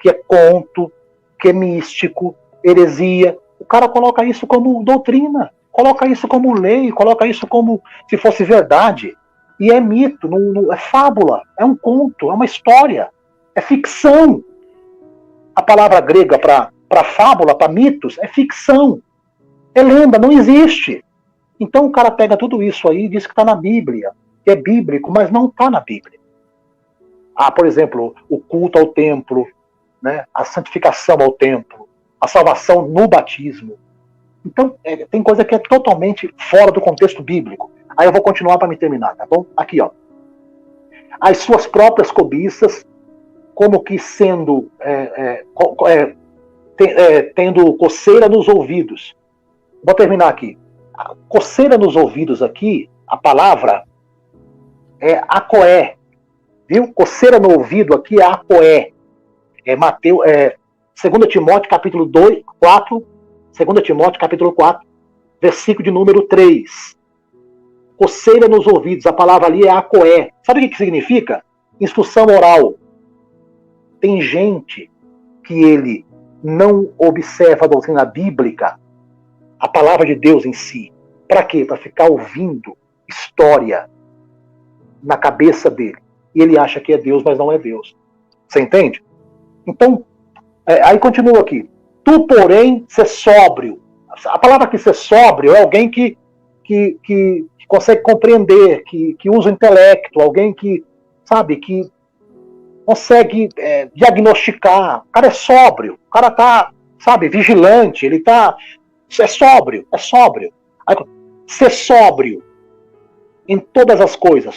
que é conto, que é místico, heresia, o cara coloca isso como doutrina, coloca isso como lei, coloca isso como se fosse verdade. E é mito, é fábula, é um conto, é uma história, é ficção. A palavra grega para fábula, para mitos, é ficção. É lenda, não existe. Então o cara pega tudo isso aí e diz que está na Bíblia, que é bíblico, mas não está na Bíblia. Por exemplo, o culto ao templo, né? A santificação ao templo, a salvação no batismo. Então, tem coisa que é totalmente fora do contexto bíblico. Aí eu vou continuar para me terminar, tá bom? Aqui, ó. As suas próprias cobiças, como que sendo, tendo coceira nos ouvidos. Vou terminar aqui. A coceira nos ouvidos aqui, a palavra é acoé. Viu? Coceira no ouvido aqui é acoé. Mateus, 2 Timóteo capítulo 4, 2 Timóteo capítulo 4, versículo de número 3. Coceira nos ouvidos, a palavra ali é acoé. Sabe o que significa? Instrução oral. Tem gente que ele não observa a doutrina bíblica, a palavra de Deus em si. Para quê? Para ficar ouvindo história na cabeça dele. E ele acha que é Deus, mas não é Deus. Você entende? Então, aí continua aqui. Tu, porém, ser sóbrio. A palavra aqui ser sóbrio é alguém que consegue compreender, que usa o intelecto, alguém que, sabe, que consegue diagnosticar. O cara é sóbrio, o cara tá, sabe, vigilante, ele tá... É sóbrio, é sóbrio. Aí, ser sóbrio em todas as coisas,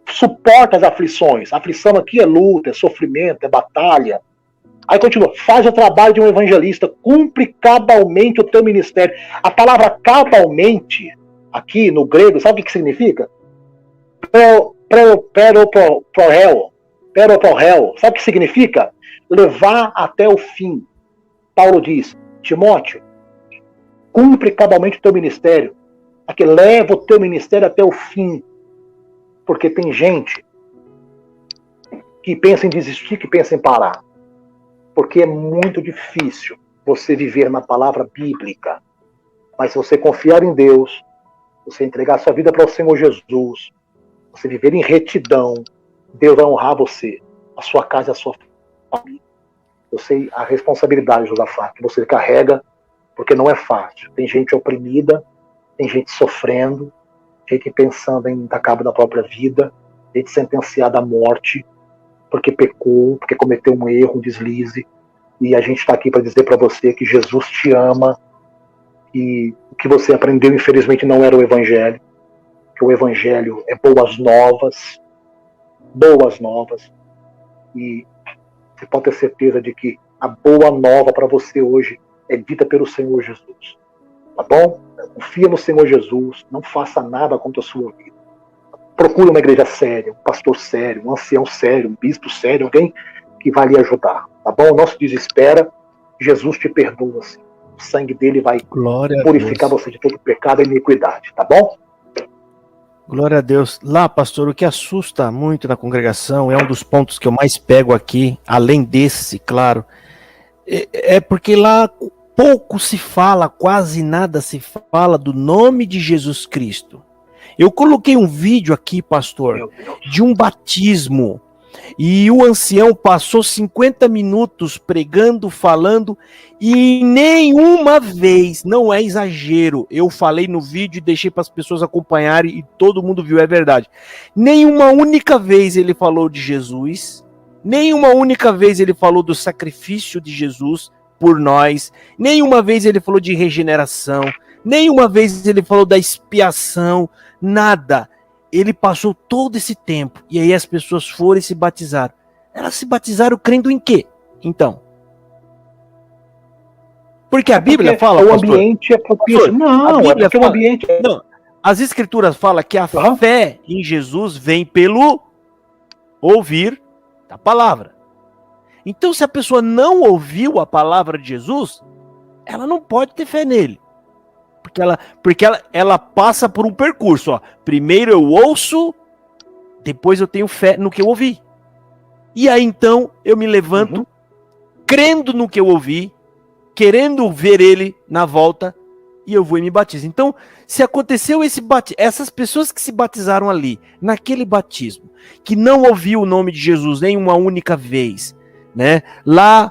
suporta as aflições. A aflição aqui é luta, é sofrimento, é batalha. Aí continua, faz o trabalho de um evangelista, cumpre cabalmente o teu ministério. A palavra cabalmente, aqui no grego, sabe o que significa? Peroporel. Sabe o que significa? Levar até o fim. Paulo diz, Timóteo, cumpre cabalmente o teu ministério. Aqui, leva o teu ministério até o fim. Porque tem gente que pensa em desistir, que pensa em parar. Porque é muito difícil você viver na palavra bíblica. Mas se você confiar em Deus, você entregar sua vida para o Senhor Jesus, você viver em retidão, Deus vai honrar você, a sua casa e a sua família. Eu sei a responsabilidade, Josafá, que você carrega, porque não é fácil. Tem gente oprimida, tem gente sofrendo, gente pensando em dar cabo da própria vida, gente sentenciada à morte, porque pecou, porque cometeu um erro, um deslize. E a gente está aqui para dizer para você que Jesus te ama, e o que você aprendeu, infelizmente, não era o Evangelho, que o Evangelho é boas novas, e você pode ter certeza de que a boa nova para você hoje é dita pelo Senhor Jesus. Tá bom? Confia no Senhor Jesus, não faça nada contra a sua vida. Procure uma igreja séria, um pastor sério, um ancião sério, um bispo sério, alguém que vai lhe ajudar. Tá bom? Não se desespera, Jesus te perdoa. Assim. O sangue dele vai purificar você de todo pecado e iniquidade. Tá bom? Glória a Deus. Lá, pastor, o que assusta muito na congregação, é um dos pontos que eu mais pego aqui, além desse, claro, É porque lá pouco se fala, quase nada se fala do nome de Jesus Cristo. Eu coloquei um vídeo aqui, pastor, de um batismo. E o ancião passou 50 minutos pregando, falando, e nenhuma vez, não é exagero, eu falei no vídeo e deixei para as pessoas acompanharem e todo mundo viu, é verdade. Nenhuma única vez ele falou de Jesus, nenhuma única vez ele falou do sacrifício de Jesus por nós, nenhuma vez ele falou de regeneração, nenhuma vez ele falou da expiação, nada. Ele passou todo esse tempo, e aí as pessoas foram e se batizaram. Elas se batizaram crendo em quê? Então. Porque a Bíblia fala, o pastor, ambiente é propício. Não, é porque fala, o ambiente é... Não, as escrituras falam que a fé em Jesus vem pelo ouvir da palavra. Então, se a pessoa não ouviu a palavra de Jesus, ela não pode ter fé nele. Porque ela passa por um percurso. Ó. Primeiro eu ouço, depois eu tenho fé no que eu ouvi. E aí então eu me levanto, crendo no que eu ouvi, querendo ver ele na volta, e eu vou e me batizo. Então, se aconteceu esse batismo, essas pessoas que se batizaram ali, naquele batismo, que não ouviu o nome de Jesus nem uma única vez, né? Lá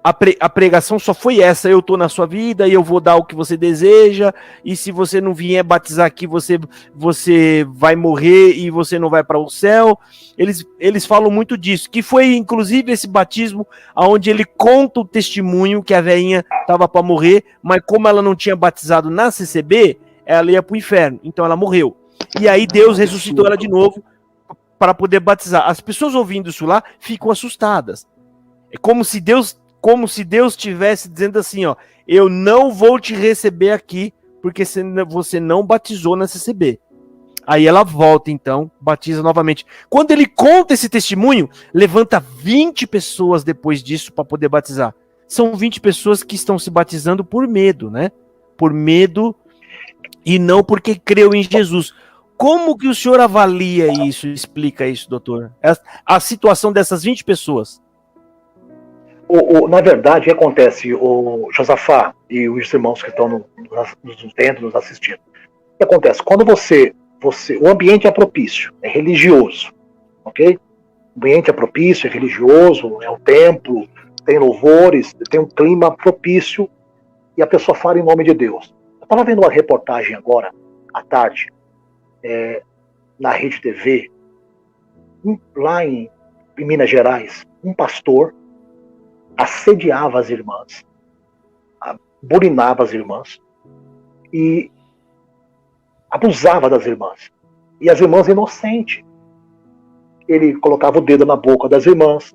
a pregação só foi essa: eu estou na sua vida e eu vou dar o que você deseja, e se você não vier batizar aqui, você vai morrer e você não vai para o céu. Eles falam muito disso, que foi inclusive esse batismo onde ele conta o testemunho que a velhinha estava para morrer, mas como ela não tinha batizado na CCB, ela ia para o inferno, então ela morreu. E aí Deus ressuscitou ela de novo para poder batizar. As pessoas ouvindo isso lá ficam assustadas. É como se Deus estivesse dizendo assim, ó, eu não vou te receber aqui, porque você não batizou na CCB. Aí ela volta, então, batiza novamente. Quando ele conta esse testemunho, levanta 20 pessoas depois disso para poder batizar. São 20 pessoas que estão se batizando por medo, né? Por medo e não porque creu em Jesus. Como que o senhor avalia isso, explica isso, doutor? A situação dessas 20 pessoas. Na verdade, o que acontece, o Josafá e os irmãos que estão nos vendo, nos assistindo, o que acontece? Quando o ambiente é propício, é religioso, ok? O ambiente é propício, é religioso, é o templo, tem louvores, tem um clima propício, e a pessoa fala em nome de Deus. Eu estava vendo uma reportagem agora, à tarde, na Rede TV, lá em Minas Gerais, um pastor assediava as irmãs, bulinava as irmãs e abusava das irmãs. E as irmãs inocentes. Ele colocava o dedo na boca das irmãs,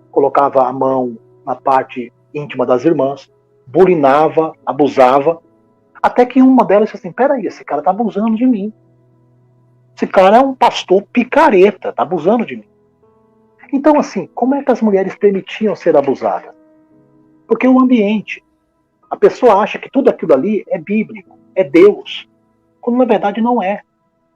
colocava a mão na parte íntima das irmãs, bulinava, abusava, até que uma delas disse assim: peraí, esse cara tá abusando de mim. Esse cara é um pastor picareta, tá abusando de mim. Então, assim, como é que as mulheres permitiam ser abusadas? Porque o ambiente. A pessoa acha que tudo aquilo ali é bíblico, é Deus, quando na verdade não é.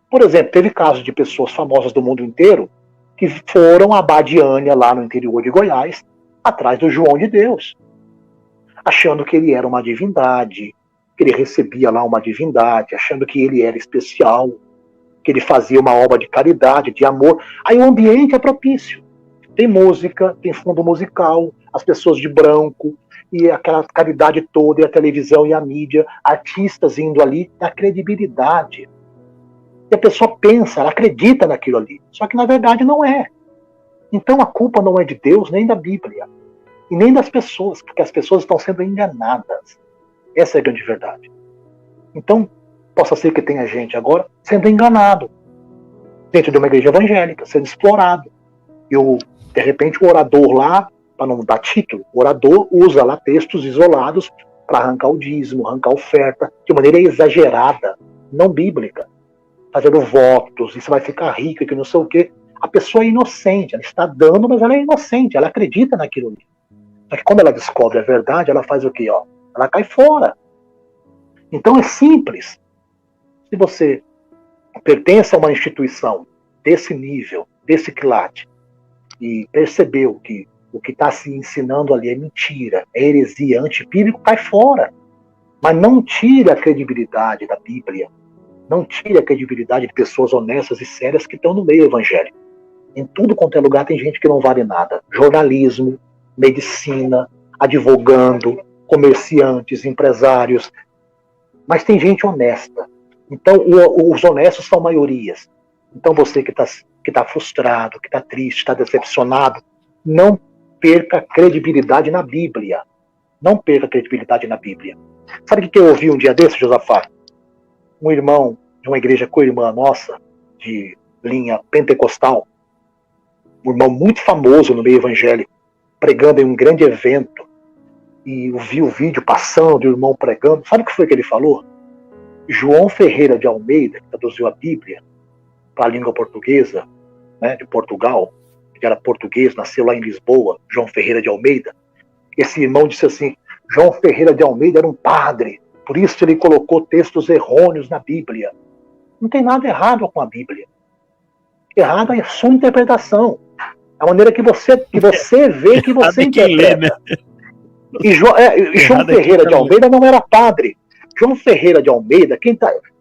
Por exemplo, teve casos de pessoas famosas do mundo inteiro que foram a Abadiânia, lá no interior de Goiás, atrás do João de Deus, achando que ele era uma divindade, que ele recebia lá uma divindade, achando que ele era especial, que ele fazia uma obra de caridade, de amor. Aí o ambiente é propício. Tem música, tem fundo musical, as pessoas de branco, e aquela caridade toda, e a televisão e a mídia, artistas indo ali, a credibilidade. E a pessoa pensa, ela acredita naquilo ali. Só que na verdade não é. Então a culpa não é de Deus, nem da Bíblia, e nem das pessoas, porque as pessoas estão sendo enganadas. Essa é a grande verdade. Então, possa ser que tenha gente agora sendo enganado dentro de uma igreja evangélica, sendo explorado. E de repente o orador lá, para não dar título, o orador usa lá textos isolados para arrancar o dízimo, arrancar a oferta, de maneira exagerada, não bíblica, fazendo votos, e você vai ficar rico, e que não sei o quê. A pessoa é inocente, ela está dando, mas ela é inocente, ela acredita naquilo ali. Só que quando ela descobre a verdade, ela faz o quê? Ela cai fora. Então é simples. Se você pertence a uma instituição desse nível, desse quilate, e percebeu que o que está se ensinando ali é mentira, é heresia, antibíblico, cai fora. Mas não tira a credibilidade da Bíblia, não tira a credibilidade de pessoas honestas e sérias que estão no meio evangélico. Em tudo quanto é lugar tem gente que não vale nada. Jornalismo, medicina, advogando, comerciantes, empresários. Mas tem gente honesta. Então, os honestos são maiorias. Então, você que tá frustrado, que está triste, está decepcionado, não perca credibilidade na Bíblia. Não perca credibilidade na Bíblia. Sabe o que eu ouvi um dia desse, Josafá? Um irmão de uma igreja co-irmã nossa, de linha pentecostal, um irmão muito famoso no meio evangélico, pregando em um grande evento, e eu vi o vídeo passando, o irmão pregando. Sabe o que foi que ele falou? João Ferreira de Almeida, que traduziu a Bíblia para a língua portuguesa, né, de Portugal, que era português, nasceu lá em Lisboa, João Ferreira de Almeida. Esse irmão disse assim: João Ferreira de Almeida era um padre, por isso ele colocou textos errôneos na Bíblia. Não tem nada errado com a Bíblia. Errado é a sua interpretação. A maneira que você vê, que você interpreta. Lê, né? E João Ferreira de Almeida não era padre. João Ferreira de Almeida,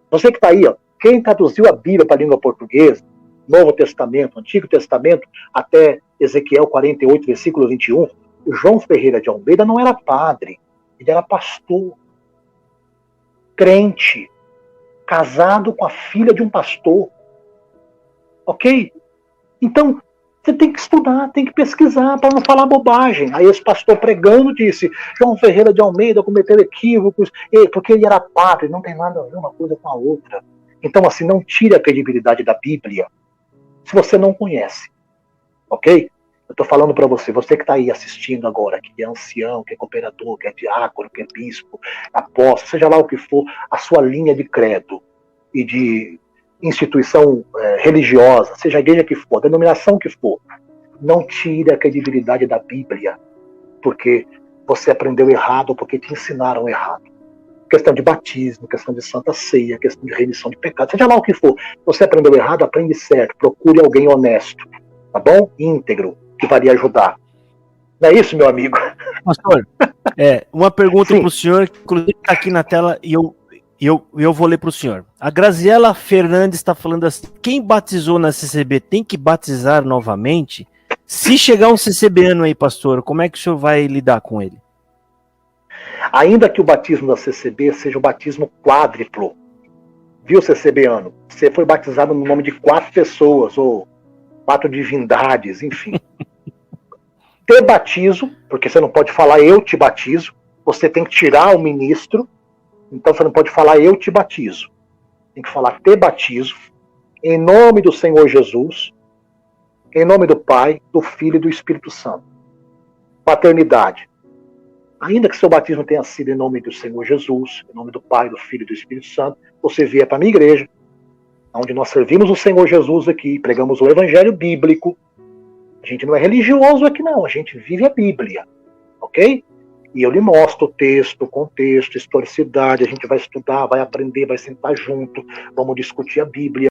você que está aí, ó, quem traduziu a Bíblia para a língua portuguesa, Novo Testamento, Antigo Testamento, até Ezequiel 48, versículo 21, João Ferreira de Almeida não era padre, ele era pastor, crente, casado com a filha de um pastor. Ok? Então, você tem que estudar, tem que pesquisar para não falar bobagem. Aí esse pastor pregando disse: João Ferreira de Almeida cometeu equívocos, porque ele era padre. Não tem nada a ver uma coisa com a outra. Então, assim, não tire a credibilidade da Bíblia se você não conhece. Ok? Eu estou falando para você que está aí assistindo agora, que é ancião, que é cooperador, que é diácono, que é bispo, apóstolo, seja lá o que for, a sua linha de credo e de instituição religiosa, seja a igreja que for, a denominação que for, não tire a credibilidade da Bíblia, porque você aprendeu errado ou porque te ensinaram errado. Questão de batismo, questão de santa ceia, questão de remissão de pecado, seja lá o que for, você aprendeu errado, aprende certo, procure alguém honesto, tá bom? Íntegro, que vai lhe ajudar. Não é isso, meu amigo? Pastor, uma pergunta para o senhor, que inclusive está aqui na tela, e eu vou ler para o senhor. A Graziela Fernandes está falando assim: quem batizou na CCB tem que batizar novamente? Se chegar um CCBano aí, pastor, como é que o senhor vai lidar com ele? Ainda que o batismo da CCB seja o batismo quádruplo, viu, CCBano? Você foi batizado no nome de 4 pessoas, ou 4 divindades, enfim. Te batizo, porque você não pode falar eu te batizo, você tem que tirar o ministro. Então você não pode falar eu te batizo. Tem que falar te batizo, em nome do Senhor Jesus, em nome do Pai, do Filho e do Espírito Santo. Paternidade. Ainda que seu batismo tenha sido em nome do Senhor Jesus, em nome do Pai, do Filho e do Espírito Santo, você vier para a minha igreja, onde nós servimos o Senhor Jesus aqui, pregamos o Evangelho Bíblico. A gente não é religioso aqui não, a gente vive a Bíblia. Ok? E eu lhe mostro o texto, contexto, historicidade, a gente vai estudar, vai aprender, vai sentar junto, vamos discutir a Bíblia.